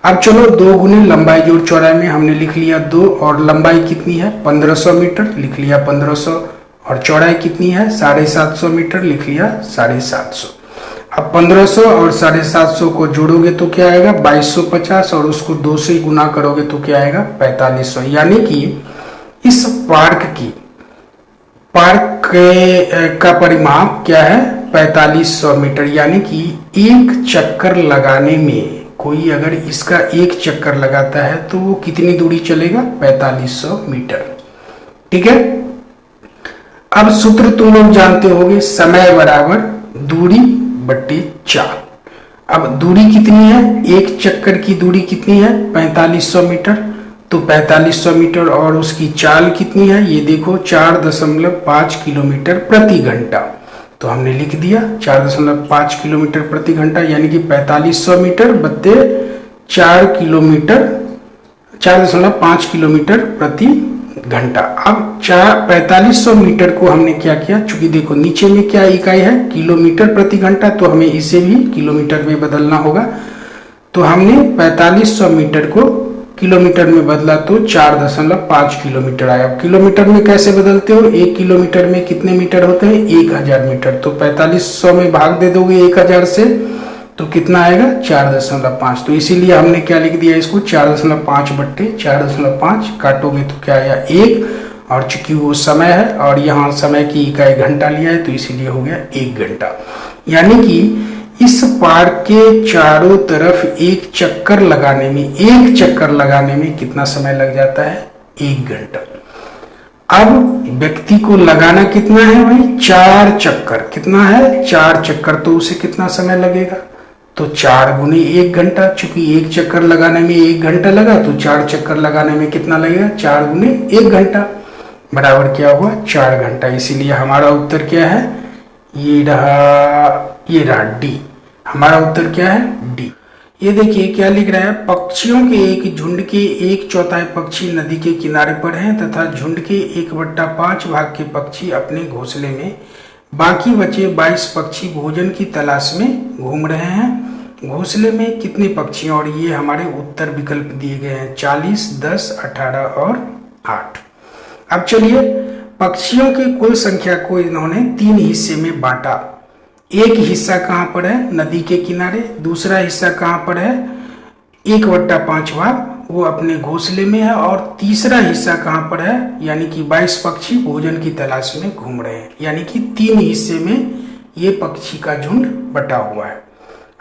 अब चलो 2 गुने लंबाई जोड़ चौड़ाई में हमने लिख लिया 2 और लंबाई कितनी है 1500 मीटर, लिख लिया 1500 और चौड़ाई कितनी है 750 मीटर, लिख लिया 750। अब 1500 और 750 को जोड़ोगे तो क्या आएगा 2250 और उसको 2 से गुना करोगे तो क्या आएगा 4500। यानी कि इस पार्क का परिमाप क्या है 4500 मीटर। यानी कि एक चक्कर लगाने में कोई अगर इसका एक चक्कर लगाता है तो वो कितनी दूरी चलेगा 4500 मीटर। ठीक है, अब सूत्र तुम लोग जानते होंगे, समय बराबर दूरी बट्टे चाल। अब दूरी कितनी है, एक चक्कर की दूरी कितनी है 4500 मीटर, तो 4500 मीटर और उसकी चाल कितनी है ये देखो 4.5 किलोमीटर प्रति घंटा। तो हमने लिख दिया 4.5 किलोमीटर प्रति घंटा, यानी कि 4500 मीटर बत्ते 4 किलोमीटर, 4.5 किलोमीटर प्रति घंटा। अब 4500 मीटर को हमने क्या किया, चूंकि देखो नीचे में क्या इकाई है किलोमीटर प्रति घंटा, तो हमें इसे भी किलोमीटर में बदलना होगा। तो हमने 4500 मीटर को किलोमीटर में बदला तो 4.5 किलोमीटर आया। किलोमीटर में कैसे बदलते हो, 1 किलोमीटर में कितने मीटर होते हैं 1000 मीटर, तो 4500 में भाग दे दोगे 1000 से तो कितना आएगा 4.5। तो इसीलिए हमने क्या लिख दिया इसको 4.5 बट्टे 4.5, काटोगे तो क्या आया 1, और चूंकि वो समय है और यहाँ समय की इकाई घंटा लिया है तो इसीलिए हो गया 1 घंटा। यानी कि इस पार्क के चारों तरफ एक चक्कर लगाने में कितना समय लग जाता है 1 घंटा। अब व्यक्ति को लगाना कितना है भाई 4 चक्कर, कितना है 4 चक्कर, तो उसे कितना समय लगेगा तो 4 गुने 1 घंटा। चूंकि एक चक्कर लगाने में 1 घंटा लगा तो 4 चक्कर लगाने में कितना लगेगा 4 गुने 1 घंटा बराबर क्या हुआ 4 घंटा। इसीलिए हमारा उत्तर क्या है, ये रहा डी। हमारा उत्तर क्या है डी। ये देखिए क्या लिख रहा है, पक्षियों के एक झुंड के 1/4 पक्षी नदी के किनारे पर हैं तथा झुंड के 1/5 भाग के पक्षी अपने घोंसले में बाकी बचे 22 पक्षी भोजन की तलाश में घूम रहे हैं। घोंसले में कितने पक्षी, और ये हमारे उत्तर विकल्प दिए गए हैं 40, 10, 18 और 8। अब चलिए पक्षियों की कुल संख्या को इन्होंने 3 हिस्से में बांटा। एक हिस्सा कहाँ पर है, नदी के किनारे। दूसरा हिस्सा कहाँ पर है, 1/5 वो अपने घोंसले में है। और तीसरा हिस्सा कहाँ पर है, यानी कि 22 पक्षी भोजन की तलाश में घूम रहे हैं। यानी कि 3 हिस्से में ये पक्षी का झुंड बटा हुआ है।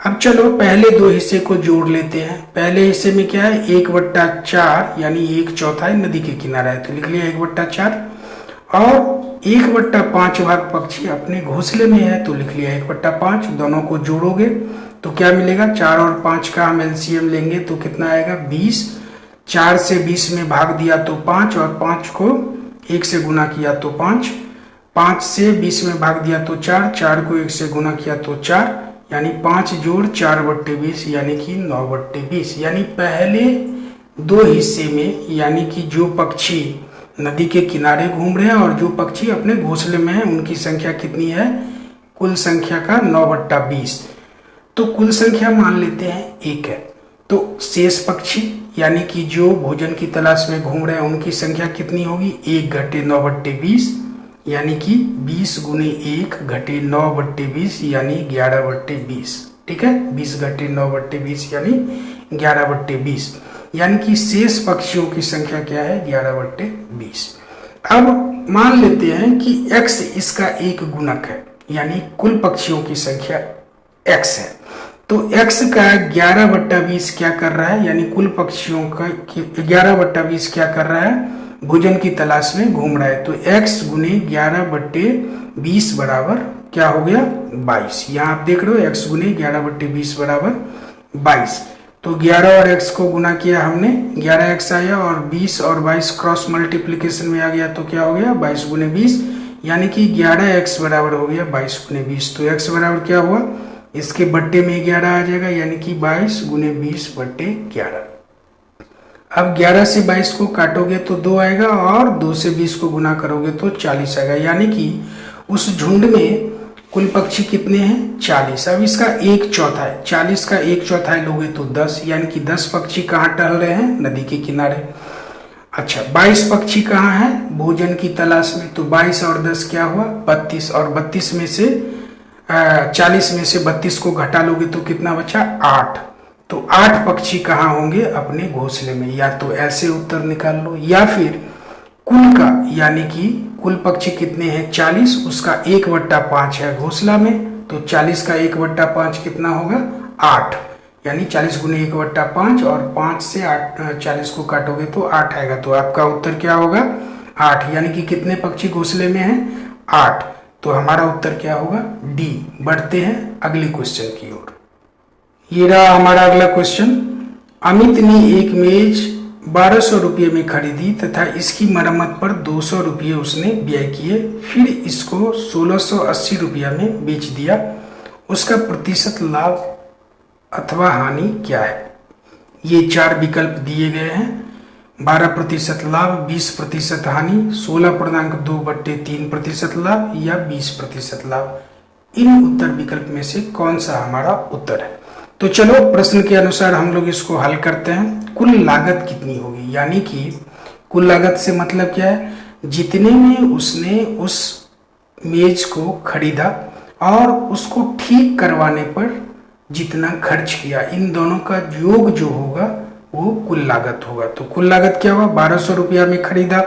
अब चलो पहले 2 हिस्से को जोड़ लेते हैं। पहले हिस्से में क्या है, 1/4 यानी 1/4 नदी के किनारा है, तो लिख लिया 1/4। और 1/5 भाग पक्षी अपने घोंसले में है, तो लिख लिया 1/5। दोनों को जोड़ोगे तो क्या मिलेगा, 4 और 5 का हम एलसीएम लेंगे तो कितना आएगा 20। 4 से 20 में भाग दिया तो 5, और 5 को 1 से गुना किया तो 5। 5 से 20 में भाग दिया तो 4, 4 को 1 से गुना किया तो 4, यानी 5 जोड़ 4/20 यानी कि 9/20। यानी पहले 2 हिस्से में, यानी कि जो पक्षी नदी के किनारे घूम रहे हैं और जो पक्षी अपने घोंसले में है, उनकी संख्या कितनी है, कुल संख्या का 9/20। तो कुल संख्या मान लेते हैं 1 है। तो शेष पक्षी यानी कि जो भोजन की तलाश में घूम रहे हैं उनकी संख्या कितनी होगी, 1 घटे 9/20 यानी कि 20 गुने 1 घटे 9/20 यानी 11/20। ठीक है, 20 घटे 9/20 यानी 11/20। यानी कि शेष पक्षियों की संख्या क्या है, 11/20। अब मान लेते हैं कि x इसका एक गुणक है, यानी कुल पक्षियों की संख्या x है। तो x का 11/20 क्या कर रहा है, यानी कुल पक्षियों का 11/20 क्या कर रहा है, भोजन की तलाश में घूम रहा है। तो x गुने 11/20 बराबर क्या हो गया 22। यहाँ आप देख रहे हो x गुने 11/20 बराबर 22। तो 11 और x को गुना किया हमने, 11x आया और 20 और 22 क्रॉस मल्टीप्लीकेशन में आ गया तो क्या हो गया 22 गुने 20, यानी कि 11x बराबर हो गया 22 गुने 20। तो x बराबर क्या हुआ, इसके बट्टे में 11 आ जाएगा, यानी कि 22 गुने 20/11। अब 11 से 22 को काटोगे तो 2 आएगा और 2 से 20 को गुना करोगे तो 40 आएगा। यानी कि उस झुंड में कुल पक्षी कितने हैं 40। अब इसका 1/4 है, 40 का 1/4 लोगे तो 10, यानी कि 10 पक्षी कहाँ टहल रहे हैं, नदी के किनारे। अच्छा 22 पक्षी कहाँ है, भोजन की तलाश में। तो 22 और 10 क्या हुआ 32, और 32 में से 40 में से 32 को घटा लोगे तो कितना बचा 8। तो 8 पक्षी कहाँ होंगे, अपने घोंसले में। या तो ऐसे उत्तर निकाल लो, या फिर कुल का, यानी कि कुल पक्षी कितने हैं 40, उसका 1/5 है घोंसला में। तो 40 का 1/5 कितना होगा 8, यानी 40 गुने 1/5 और 5 से 40 को काटोगे तो 8 आएगा। तो आपका उत्तर क्या होगा 8, यानी कि कितने पक्षी घोंसले में हैं 8। तो हमारा उत्तर क्या होगा डी। बढ़ते हैं अगले क्वेश्चन की ओर। ये रहा हमारा अगला क्वेश्चन। अमित ने एक मेज 1200 रुपये में खरीदी तथा इसकी मरम्मत पर 200 रुपये उसने व्यय किए, फिर इसको 1680 रुपया में बेच दिया। उसका प्रतिशत लाभ अथवा हानि क्या है। ये 4 विकल्प दिए गए हैं, 12% लाभ, 20% हानि, 16.2/3% लाभ या 20% लाभ। इन उत्तर विकल्प में से कौन सा हमारा उत्तर है। तो चलो प्रश्न के अनुसार हम लोग इसको हल करते हैं। कुल लागत कितनी होगी, यानी कि कुल लागत से मतलब क्या है, जितने में उसने उस मेज को खरीदा और उसको ठीक करवाने पर जितना खर्च किया, इन दोनों का योग जो होगा वो कुल लागत होगा। तो कुल लागत क्या हुआ 1200 रुपया में खरीदा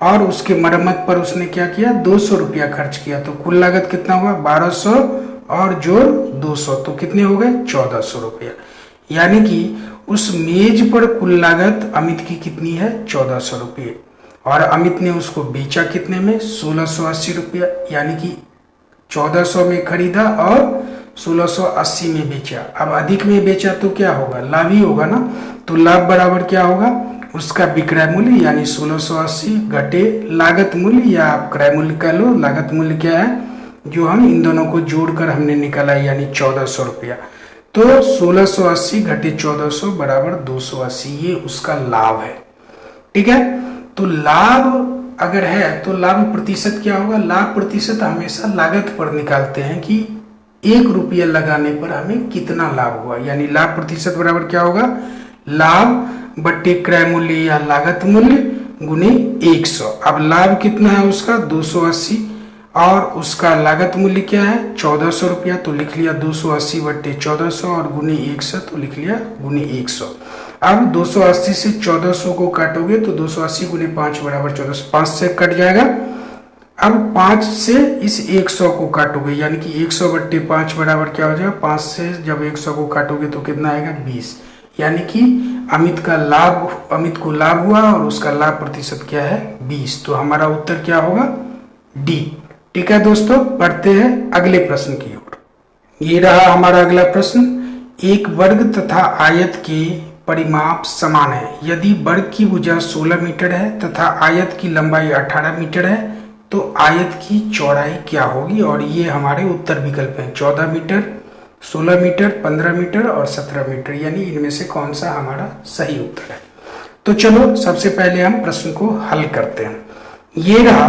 और उसके मरम्मत पर उसने क्या किया 200 रुपया खर्च किया। तो कुल लागत कितना हुआ 1200 और जोड़ 200 तो कितने हो गए 1400 रुपया। यानी कि उस मेज पर कुल लागत अमित की कितनी है 1400 रुपये, और अमित ने उसको बेचा कितने में 1680 रुपया। यानी कि 1400 में खरीदा और 1680 में बेचा। अब अधिक में बेचा तो क्या होगा लाभ ही होगा ना। तो लाभ बराबर क्या होगा उसका विक्रय मूल्य, यानी 1680 घटे लागत मूल्य, या आप क्रय मूल्य कह लो। लागत मूल्य क्या है जो हम इन दोनों को जोड़कर हमने निकाला, यानी 1400 रुपया। तो 1680 घटे 1400 बराबर 280, ये उसका लाभ है। ठीक है, तो लाभ अगर है तो लाभ प्रतिशत क्या होगा? लाभ प्रतिशत हमेशा लागत पर निकालते हैं कि 1 रुपया लगाने पर हमें कितना लाभ हुआ, यानी लाभ प्रतिशत बराबर क्या होगा? लाभ बट्टे क्रय मूल्य या लागत मूल्य गुने 100। अब लाभ कितना है उसका? 280 और उसका लागत मूल्य क्या है? 1400 रुपया, तो लिख लिया 280 बट्टे 1400 और गुने 100 तो लिख लिया गुने 100। अब 280 से 1400 को काटोगे तो 280 गुने 5 बराबर 1400, 5 से कट जाएगा। अब 5 से इस 100 को काटोगे यानी कि 100 बट्टे 5 बराबर क्या हो जाएगा? 5 से जब 100 को काटोगे तो कितना आएगा? 20। यानी कि अमित को लाभ हुआ और उसका लाभ प्रतिशत क्या है? 20। तो हमारा उत्तर क्या होगा? डी। ठीक है दोस्तों, बढ़ते हैं अगले प्रश्न की ओर। ये रहा हमारा अगला प्रश्न। एक वर्ग तथा आयत के परिमाप समान है। यदि वर्ग की भुजा 16 मीटर है तथा आयत की लंबाई 18 मीटर है तो आयत की चौड़ाई क्या होगी? और ये हमारे उत्तर विकल्प हैं, 14 मीटर, 16 मीटर, 15 मीटर और 17 मीटर, यानी इनमें से कौन सा हमारा सही उत्तर है? तो चलो सबसे पहले हम प्रश्न को हल करते हैं। ये रहा,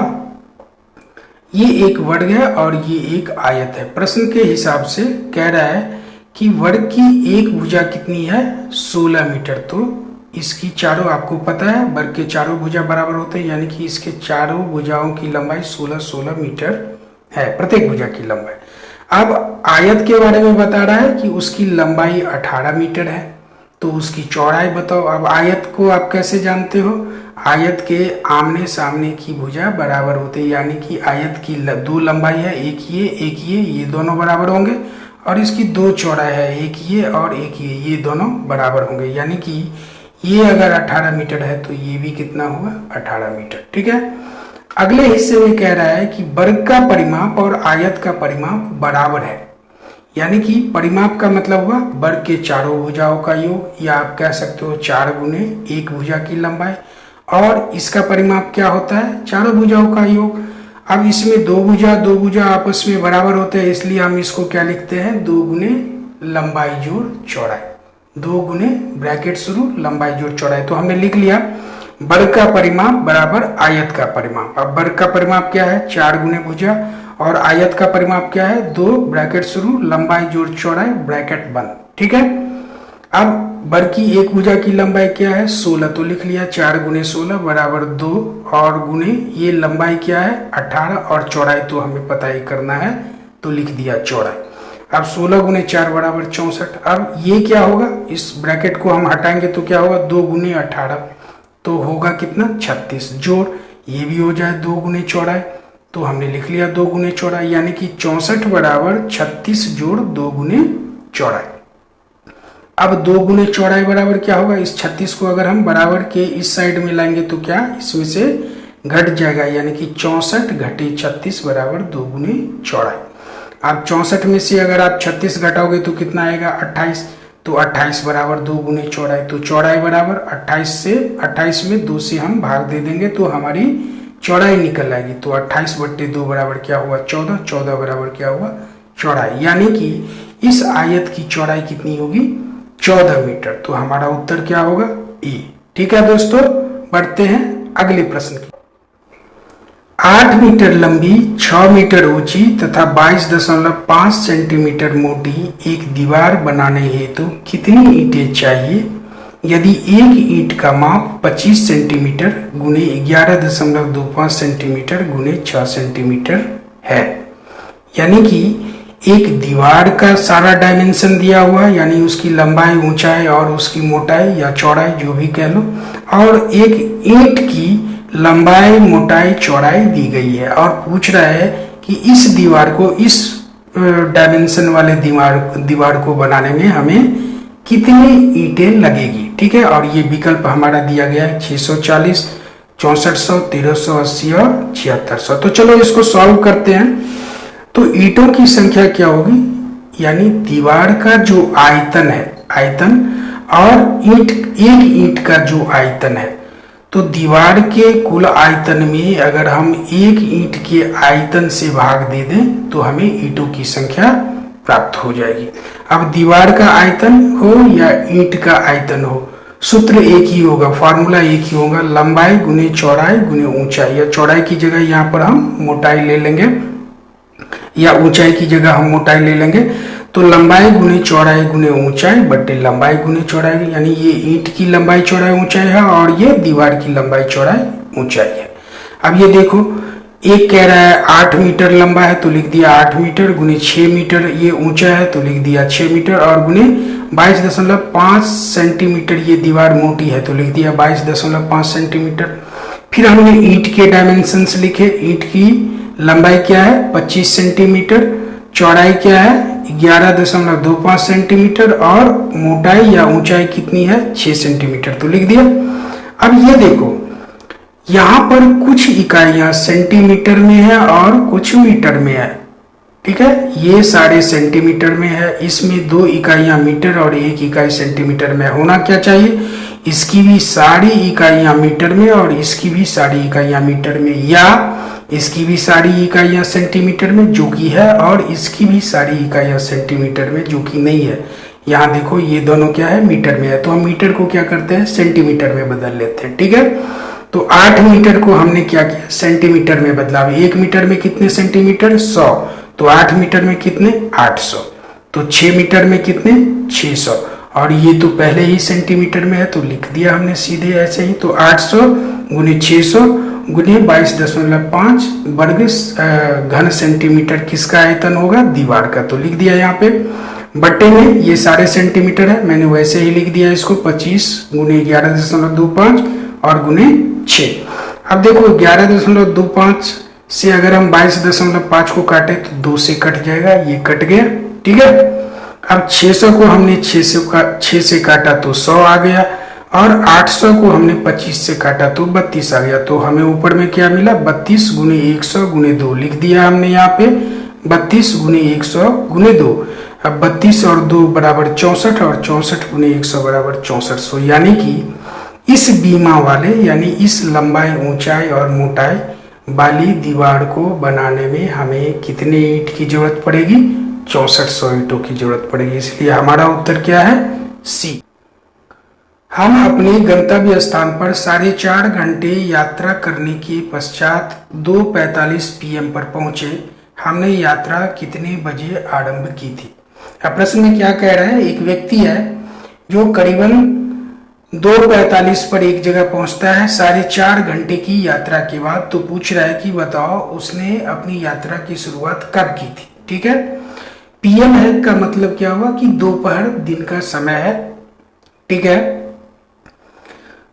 ये एक वर्ग है और ये एक आयत है। प्रश्न के हिसाब से कह रहा है कि वर्ग की एक भुजा कितनी है? 16 मीटर। तो इसकी चारों, आपको पता है वर्ग के चारों भुजा बराबर होते हैं, यानी कि इसके चारों भुजाओं की लंबाई 16 मीटर है, प्रत्येक भुजा की लंबाई। अब आयत के बारे में बता रहा है कि उसकी लंबाई 18 मीटर है, तो उसकी चौड़ाई बताओ। अब आयत को आप कैसे जानते हो? आयत के आमने सामने की भुजा बराबर होते हैं, यानी कि आयत की 2 लंबाई है, एक ये दोनों बराबर होंगे, और इसकी 2 चौड़ाई है, एक ये और एक ये दोनों बराबर होंगे। यानी कि ये अगर 18 मीटर है तो ये भी कितना होगा? 18 मीटर। ठीक है। अगले हिस्से में कह रहा है कि वर्ग का परिमाप और आयत का परिमाप बराबर है, यानी कि परिमाप का मतलब हुआ वर्ग के चारों भुजाओं का योग, या आप कह सकते हो 4 गुने एक भुजा की लंबाई, और इसका परिमाप क्या होता है? चारों भुजाओं का योग। अब इसमें दो भुजा आपस में बराबर होते हैं, इसलिए हम इसको क्या लिखते हैं? 2 गुने लंबाई जोड़ चौड़ाई, 2 गुने ब्रैकेट शुरू लंबाई जोड़ चौड़ाई। तो हमने लिख लिया वर्ग का परिमाप बराबर आयत का परिमाप। अब वर्ग का परिमाप क्या है? 4 गुने भुजा, और आयत का परिमाप क्या है? 2 ब्रैकेट शुरू लंबाई जोड़ चौड़ाई ब्रैकेट बंद। ठीक है। अब वर्ग की एक भुजा की लंबाई क्या है? 16, तो लिख लिया 4 गुने 16 बराबर 2, और गुने ये लंबाई क्या है? 18, और चौड़ाई तो हमें पता ही करना है, तो लिख दिया चौड़ाई। अब 16 गुने 4 बराबर 64। अब ये क्या होगा? इस ब्रैकेट को हम हटाएंगे तो क्या होगा? 2 गुने 18, तो होगा कितना? 36। जोड़ ये भी हो जाए 2 गुने चौड़ाई, तो हमने लिख लिया 2 गुने चौड़ाई, यानी कि 64 बराबर 36 जोड़ 2 गुने चौड़ाई। अब 2 गुने चौड़ाई बराबर क्या होगा? इस 36 को अगर हम बराबर के इस साइड में लाएंगे तो क्या इसमें से घट जाएगा, यानी कि 64 घटे 36 बराबर 2 गुने चौड़ाई। अब 64 में से अगर आप 36 घटाओगे तो कितना आएगा? 28, तो 28 बराबर 2 गुने चौड़ाई। तो चौड़ाई बराबर 28 में 2 से हम भाग दे देंगे तो हमारी चौड़ाई निकल आएगी। तो 28 बट्टे 2 बराबर क्या हुआ? 14, 14 बराबर क्या हुआ? चौड़ाई। यानी कि इस आयत की चौड़ाई कितनी होगी? 14 मीटर। तो हमारा उत्तर क्या होगा? ए। ठीक है दोस्तों, बढ़ते हैं अगले प्रश्न की। 8 मीटर लंबी, 6 मीटर ऊंची तथा 22.5 सेंटीमीटर मोटी एक दीवार बनाने हेतु कितनी ईंटें चाहिए? यदि एक ईंट का माप 25 सेंटीमीटर गुने 11.25 सेंटीमीटर गुने 6 सेंटीमीटर है, यानी कि एक दीवार का सारा डायमेंशन दिया हुआ है, यानी उसकी लंबाई, ऊंचाई और उसकी मोटाई या चौड़ाई जो भी कह लो, और एक ईंट की लंबाई, मोटाई, चौड़ाई दी गई है, और पूछ रहा है कि इस दीवार को, इस डायमेंशन वाले दीवार को बनाने में हमें कितनी ईंटें लगेगी। ठीक है। और ये विकल्प हमारा दिया गया है 640, 6400, 1380 और 7600। तो चलो इसको सॉल्व करते हैं। तो ईंटों की संख्या क्या होगी? यानी दीवार का जो आयतन है, आयतन, और एक ईंट का जो आयतन है, तो दीवार के कुल आयतन में अगर हम एक ईंट के आयतन से भाग दे दें तो हमें ईंटों की संख्या प्राप्त हो जाएगी। अब दीवार का आयतन हो या ईंट का आयतन हो, सूत्र एक ही होगा, फार्मूला एक ही होगा, लंबाई गुने चौड़ाई गुने ऊंचाई, या चौड़ाई की जगह यहाँ पर हम मोटाई ले लेंगे या ऊंचाई की जगह हम मोटाई ले लेंगे। तो लंबाई गुने चौड़ाई गुने ऊंचाई बट्टे लंबाई गुने चौड़ाई, यानी ये ईंट की लंबाई चौड़ाई ऊंचाई है और ये दीवार की लंबाई चौड़ाई ऊंचाई है। अब ये देखो, एक कह रहा है 8 मीटर लंबा है तो लिख दिया 8 मीटर, गुने 6 मीटर ये ऊंचा है तो लिख दिया 6 मीटर, और गुने 22.5 सेंटीमीटर ये दीवार मोटी है तो लिख दिया 22.5 सेंटीमीटर। फिर हमने ईंट के डायमेंशंस लिखे, ईंट की लंबाई क्या है 25 सेंटीमीटर, चौड़ाई क्या है 11.25 सेंटीमीटर और मोटाई या ऊंचाई कितनी है 6 सेंटीमीटर तो लिख दिया। अब ये देखो, यहां पर कुछ इकाइयां सेंटीमीटर में है और कुछ मीटर में है, ठीक है, ये सारे सेंटीमीटर में है, इसमें 2 इकाइयां मीटर और 1 इकाई सेंटीमीटर में होना क्या चाहिए, इसकी भी सारी इकाइयां मीटर में और इसकी भी सारी इकाइयां मीटर में, या इसकी भी सारी इकाइयां सेंटीमीटर में जो कि है और इसकी भी सारी इकाइयां सेंटीमीटर में जो कि नहीं है। यहाँ देखो ये दोनों क्या है मीटर में है, तो हम मीटर को क्या करते हैं सेंटीमीटर में बदल लेते हैं, ठीक है। तो 8 मीटर को हमने क्या किया सेंटीमीटर में बदला। 1 मीटर में कितने सेंटीमीटर 100, तो 8 मीटर में कितने 800, तो 6 मीटर में कितने 600, और ये तो पहले ही सेंटीमीटर में है तो लिख दिया हमने सीधे ऐसे ही। तो 800 गुने 600 गुने 22.5 वर्ग घन सेंटीमीटर किसका आयतन होगा दीवार का, तो लिख दिया यहाँ पे। बट्टे में ये सारे सेंटीमीटर है, मैंने वैसे ही लिख दिया इसको 25 गुने 11.25 और गुने 6। अब देखो 11.25 से अगर हम 22.5 को काटे तो 2 से कट जाएगा, ये कट गया, ठीक है। अब 600 को हमने 6 से काटा तो 100 आ गया, और 800 को हमने 25 से काटा तो 32 आ गया। तो हमें ऊपर में क्या मिला 32 गुने 100 गुने 2 लिख दिया हमने यहाँ पे, 32 गुने 100 गुने 2। अब 32 और 2 बराबर 64 और 64 गुने 100 बराबर 6400, यानी कि इस बीमा वाले यानी इस लंबाई ऊंचाई और मोटाई वाली दीवार को बनाने में हमें कितने ईंट की जरूरत पड़ेगी 6400 ईंटों की जरूरत पड़ेगी। इसलिए हमारा उत्तर क्या है सी। हम अपने गंतव्य स्थान पर 4.5 घंटे यात्रा करने के पश्चात 2:45 PM पर पहुंचे। हमने यात्रा कितने बजे आरंभ की थी। अब प्रश्न में क्या कह रहा है, एक व्यक्ति है जो करीबन 2:45 पर एक जगह पहुंचता है 4.5 घंटे की यात्रा के बाद। तो पूछ रहा है कि बताओ उसने अपनी यात्रा की शुरुआत कब की थी, ठीक है। PM है का मतलब क्या हुआ कि दोपहर दिन का समय है, ठीक है।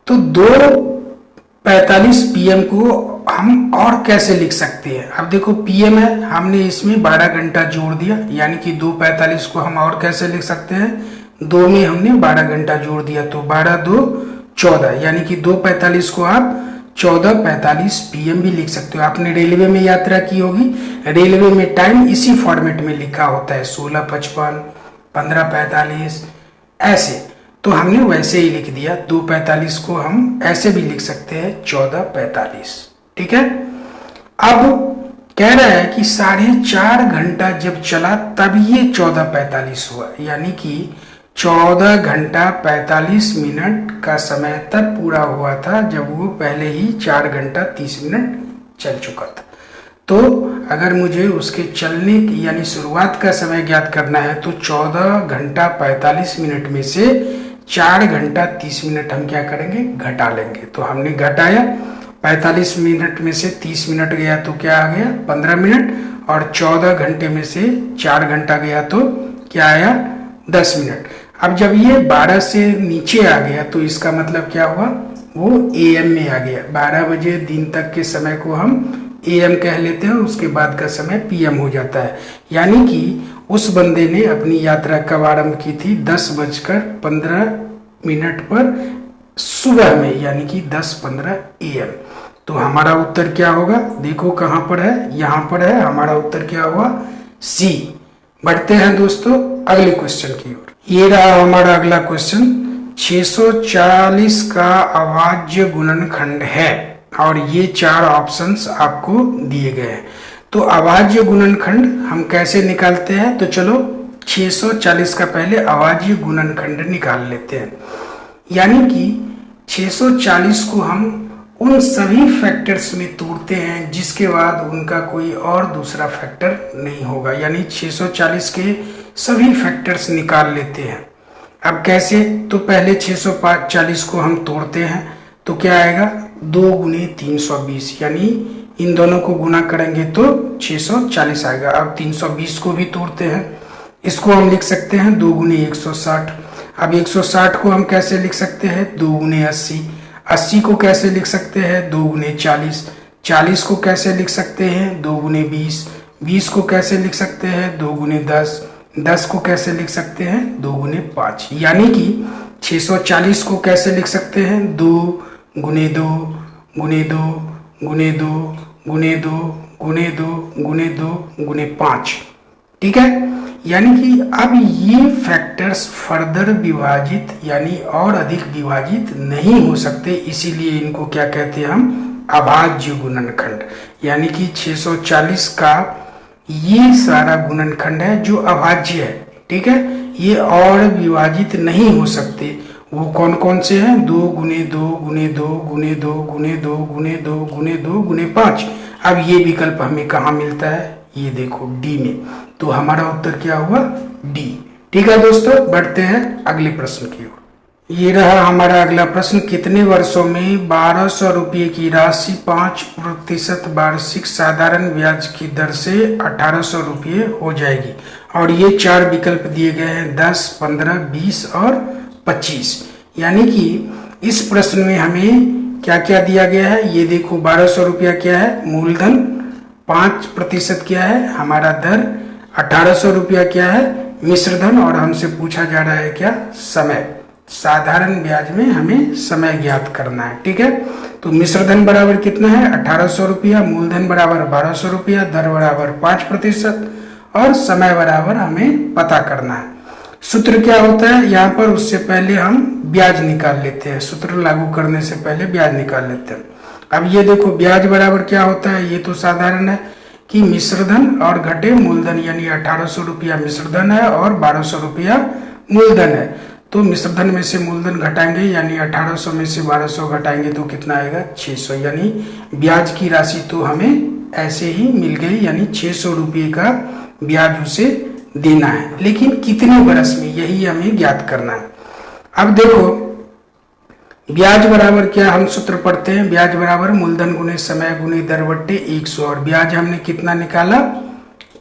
तो 2:45 PM को हम और कैसे लिख सकते हैं। अब देखो PM है, हमने इसमें 12 घंटा जोड़ दिया, यानी कि 2:45 को हम और कैसे लिख सकते हैं, 2 में हमने 12 घंटा जोड़ दिया तो 12 2 14, यानी कि 2:45 को आप 14:45 PM भी लिख सकते हो। आपने रेलवे में यात्रा की होगी, रेलवे में टाइम इसी फॉर्मेट में लिखा होता है 16:55, 15:45 ऐसे, तो हमने वैसे ही लिख दिया। 2:45 को हम ऐसे भी लिख सकते हैं 14:45, ठीक है। अब कह रहा है कि 4.5 घंटा जब चला तब ये 14:45 हुआ, यानी कि 14 घंटा 45 मिनट का समय तब पूरा हुआ था जब वो पहले ही 4 घंटा 30 मिनट चल चुका था। तो अगर मुझे उसके चलने की यानी शुरुआत का समय ज्ञात करना है तो 14 घंटा 45 मिनट में से 4 घंटा 30 मिनट हम क्या करेंगे घटा लेंगे। तो हमने घटाया, 45 मिनट में से 30 मिनट गया तो क्या आ गया 15 मिनट, और 14 घंटे में से 4 घंटा गया तो क्या आया 10 मिनट। अब जब ये 12 से नीचे आ गया तो इसका मतलब क्या हुआ, वो AM में आ गया। 12 बजे दिन तक के समय को हम AM कह लेते हैं, उसके बाद का समय PM हो जाता है। यानी कि उस बंदे ने अपनी यात्रा कब आरंभ की थी 10:15 पर सुबह में, यानी कि 10:15 AM। तो हमारा उत्तर क्या होगा, देखो कहाँ पर है, यहाँ पर है। हमारा उत्तर क्या हुआ C। बढ़ते हैं दोस्तों अगले क्वेश्चन की ओर। ये रहा हमारा अगला क्वेश्चन। 640 का अभाज्य गुणनखंड है और ये 4 ऑप्शंस आपको दिए गए हैं। तो अभाज्य गुणनखंड हम कैसे निकालते हैं, तो चलो 640 का पहले अभाज्य गुणनखंड निकाल लेते हैं। यानी कि 640 को हम उन सभी फैक्टर्स में तोड़ते हैं जिसके बाद उनका कोई और दूसरा फैक्टर नहीं होगा, यानी 640 के सभी फैक्टर्स निकाल लेते हैं। अब कैसे? तो पहले 640 को हम तोड़ते हैं तो क्या आएगा 2 गुने 320, यानी इन दोनों को गुना करेंगे तो 640 आएगा। अब 320 को भी तोड़ते हैं, इसको हम लिख सकते हैं 2 गुने 160। अब 160 को हम कैसे लिख सकते हैं 2 गुने 80। 80 को कैसे लिख सकते हैं 2 गुने 40। 40 को कैसे लिख सकते हैं 2 गुने 20। 20 को कैसे लिख सकते हैं 2 गुने 10। 10 को कैसे लिख सकते हैं 2 गुने 5। यानी कि 640 को कैसे लिख सकते हैं 2 गुने 2 गुने 2 गुने 2 गुने 2 गुने 2 गुने 2 गुने 5। ठीक है, यानी कि अब ये फैक्टर्स फर्दर विभाजित यानी और अधिक विभाजित नहीं हो सकते, इसीलिए इनको क्या कहते हैं हम अभाज्य गुणनखंड। यानी कि 640 का ये सारा गुणनखंड है जो अभाज्य है। ठीक है, ये और विभाजित नहीं हो सकते। वो कौन कौन से हैं 2 गुने 2 गुने 2 गुने 2 गुने 2 गुने 2 गुने 2 गुने 5। अब ये विकल्प हमें कहाँ मिलता है, ये देखो डी में, तो हमारा उत्तर क्या हुआ डी। ठीक है दोस्तों, बढ़ते हैं अगले प्रश्न की ओर। ये रहा हमारा अगला प्रश्न, कितने वर्षों में 1200 रुपये की राशि 5% वार्षिक साधारण ब्याज की दर से 1800 रुपये हो जाएगी। और ये 4 विकल्प दिए गए हैं 10, 15, 20 और 25। यानी कि इस प्रश्न में हमें क्या क्या दिया गया है, ये देखो 1200 रुपया क्या है मूलधन, 5% क्या है हमारा दर, 1800 रुपया क्या है मिश्र धन, और हमसे पूछा जा रहा है क्या समय। साधारण ब्याज में हमें समय ज्ञात करना है। ठीक है, तो मिश्र धन बराबर कितना है 1800 रुपया, मूलधन बराबर 1200 रुपया, दर बराबर 5% और समय बराबर हमें पता करना है। सूत्र क्या होता है यहाँ पर, उससे पहले हम ब्याज निकाल लेते हैं। सूत्र लागू करने से पहले ब्याज निकाल लेते हैं। अब ये देखो ब्याज बराबर क्या होता है, ये तो साधारण है कि मिश्रधन और घटे मूलधन, यानी 1800 रुपया मिश्रधन है और 1200 रुपया मूलधन है। तो मिश्रधन में से मूलधन घटाएंगे, यानी 1800 में से 1200 घटाएंगे तो कितना आएगा 600। यानी ब्याज की राशि तो हमें ऐसे ही मिल गई, यानी 600 रुपये का ब्याज उसे देना है, लेकिन कितने बरस में, यही हमें ज्ञात करना है। अब देखो ब्याज बराबर क्या, हम सूत्र पढ़ते हैं, ब्याज बराबर मूलधन गुने समय गुने दर बट्टे 100, और ब्याज हमने कितना निकाला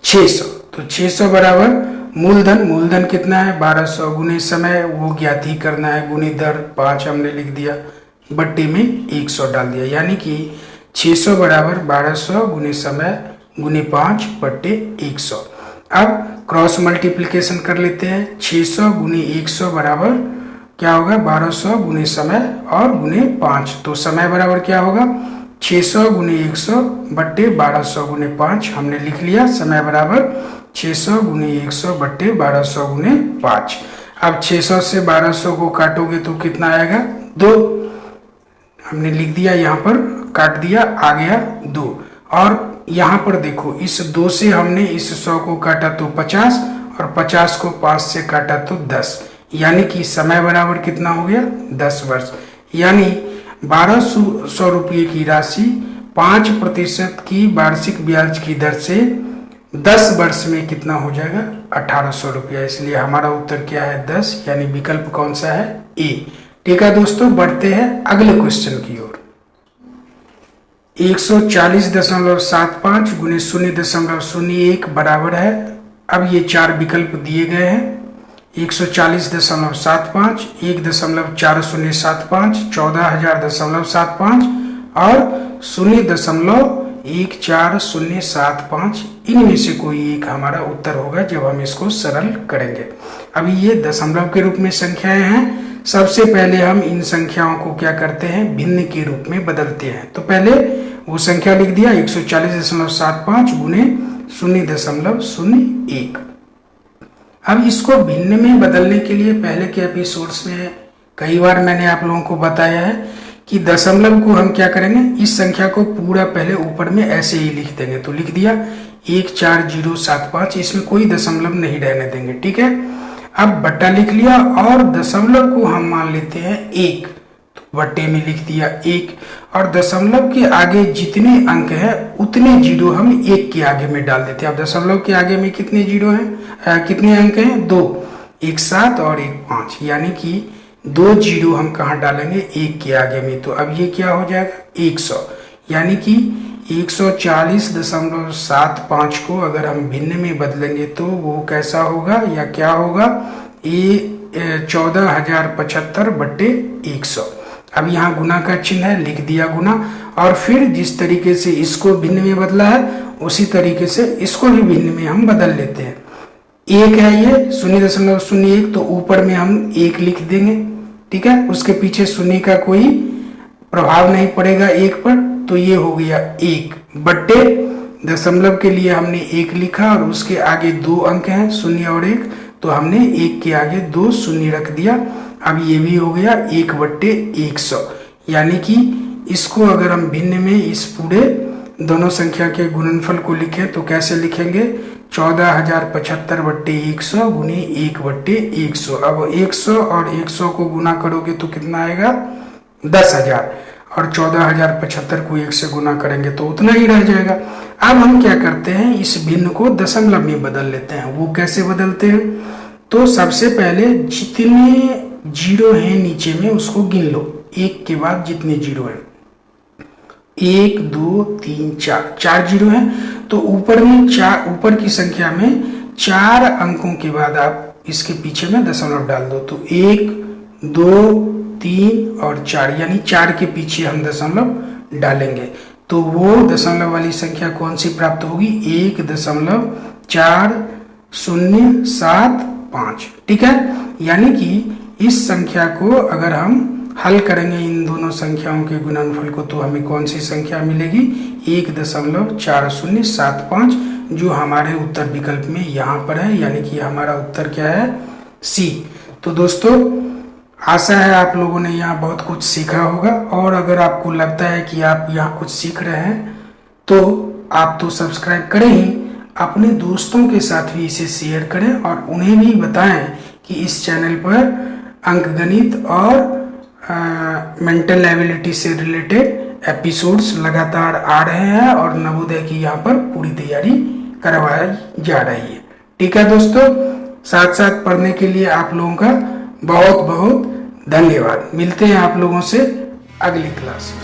600। तो 600 बराबर मूलधन, मूलधन कितना है 1200 गुने समय वो ज्ञात ही करना है, गुने दर 5 हमने लिख दिया, बट्टे में 100 डाल दिया। यानी कि 600 बराबर 1200 गुने समय गुने 5 बट्टे 100। अब क्रॉस मल्टीप्लिकेशन कर लेते हैं, 600 गुने 100 बराबर क्या होगा 1200 गुने समय और गुने 5। तो समय बराबर क्या होगा 600 गुने 100 बट्टे 1200 गुने 5 हमने लिख लिया। समय बराबर 600 गुने 100 बट्टे 1200 गुने 5। अब 600 से 1200 को काटोगे तो कितना आएगा 2, हमने लिख दिया, यहाँ पर काट दिया, आ गया 2। और यहाँ पर देखो इस 2 से हमने इस 100 को काटा तो 50 और 50 को 5 से काटा तो 10, यानी कि समय बराबर कितना हो गया 10 वर्ष। यानी 1200 रुपये की राशि 5% की वार्षिक ब्याज की दर से 10 वर्ष में कितना हो जाएगा 1800 रुपया। इसलिए हमारा उत्तर क्या है 10, यानी विकल्प कौन सा है ए। ठीक है दोस्तों, बढ़ते हैं अगले क्वेश्चन की ओर। 140.75 गुने 0.01 बराबर है, अब ये 4 विकल्प दिए गए हैं, 140.75, 1.4075, 14,000.75 और 0.14075। इनमें से कोई एक हमारा उत्तर होगा जब हम इसको सरल करेंगे। अभी ये दशमलव के रूप में संख्याएं हैं। सबसे पहले हम इन संख्याओं को क्या करते हैं भिन्न के रूप में बदलते हैं। तो पहले वो संख्या लिख दिया 140.75 गुने 0.01। अब इसको भिन्न में बदलने के लिए पहले के एपिसोड्स में कई बार मैंने आप लोगों को बताया है कि दशमलव को हम क्या करेंगे, इस संख्या को पूरा पहले ऊपर में ऐसे ही लिख देंगे। तो लिख दिया 14075, इसमें कोई दशमलव नहीं रहने देंगे। ठीक है, अब बट्टा लिख लिया और दशमलव को हम मान लेते हैं 1, तो बट्टे में लिख दिया 1 और दशमलव के आगे जितने अंक है उतने जीरो हम 1 के आगे में डाल देते हैं। अब दशमलव के आगे में कितने जीरो हैं, कितने अंक हैं, 2, एक 7 और एक 5, यानी कि 2 जीरो हम कहाँ डालेंगे, 1 के आगे में। तो अब ये क्या हो जाएगा 100, यानी कि 140.75 को अगर हम भिन्न में बदलेंगे तो वो कैसा होगा या क्या होगा, ये 14,075/100। अब यहाँ गुना का चिन्ह है, लिख दिया गुना, और फिर जिस तरीके से इसको भिन्न में बदला है उसी तरीके से इसको भी भिन्न में हम बदल लेते हैं। 1 है ये 0.01, तो ऊपर में हम 1 लिख देंगे, ठीक है, उसके पीछे शून्य का कोई प्रभाव नहीं पड़ेगा 1 पर, तो ये हो गया 1 बट्टे दशमलव के लिए हमने 1 लिखा और उसके आगे 2 अंक हैं 0 और 1, तो हमने 1 के आगे 2 शून्य रख दिया। अब ये भी हो गया 1/100, यानी कि इसको अगर हम भिन्न में इस पूरे दोनों संख्या के गुणनफल को लिखें तो कैसे लिखेंगे, 14,075/100 गुने 1/100। अब 100 और 100 को गुना करोगे तो कितना आएगा, 10,000, और 14,075 को 1 से गुना करेंगे तो उतना ही रह जाएगा। अब हम क्या करते हैं, इस भिन्न को दशमलव में बदल लेते हैं। वो कैसे बदलते हैं, तो सबसे पहले जितने जीरो हैं नीचे में उसको गिन लो, 1 के बाद जितने जीरो हैं, 1 2 3 4 जीरो हैं, तो ऊपर में 4, ऊपर की संख्या में 4 अंकों के बाद आप इसके पीछे में दशमलव डाल दो, तो 1 2 3 और 4, यानी 4 के पीछे हम दशमलव डालेंगे तो वो दशमलव वाली संख्या कौन सी प्राप्त होगी, 1.4075, ठीक है। यानी कि इस संख्या को अगर हम हल करेंगे इन दोनों संख्याओं के गुणनफल को तो हमें कौन सी संख्या मिलेगी, 1.4075, जो हमारे उत्तर विकल्प में यहाँ पर है, यानी कि हमारा उत्तर क्या है, सी। तो दोस्तों आशा है आप लोगों ने यहाँ बहुत कुछ सीखा होगा, और अगर आपको लगता है कि आप यहाँ कुछ सीख रहे हैं तो आप तो सब्सक्राइब करें ही, अपने दोस्तों के साथ भी इसे शेयर करें और उन्हें भी बताएं कि इस चैनल पर अंकगणित और मेंटल एबिलिटी से रिलेटेड एपिसोड्स लगातार आ रहे हैं और नवोदय की यहाँ पर पूरी तैयारी करवाई जा रही है, ठीक है दोस्तों। साथ साथ पढ़ने के लिए आप लोगों का बहुत बहुत धन्यवाद। मिलते हैं आप लोगों से अगली क्लास में।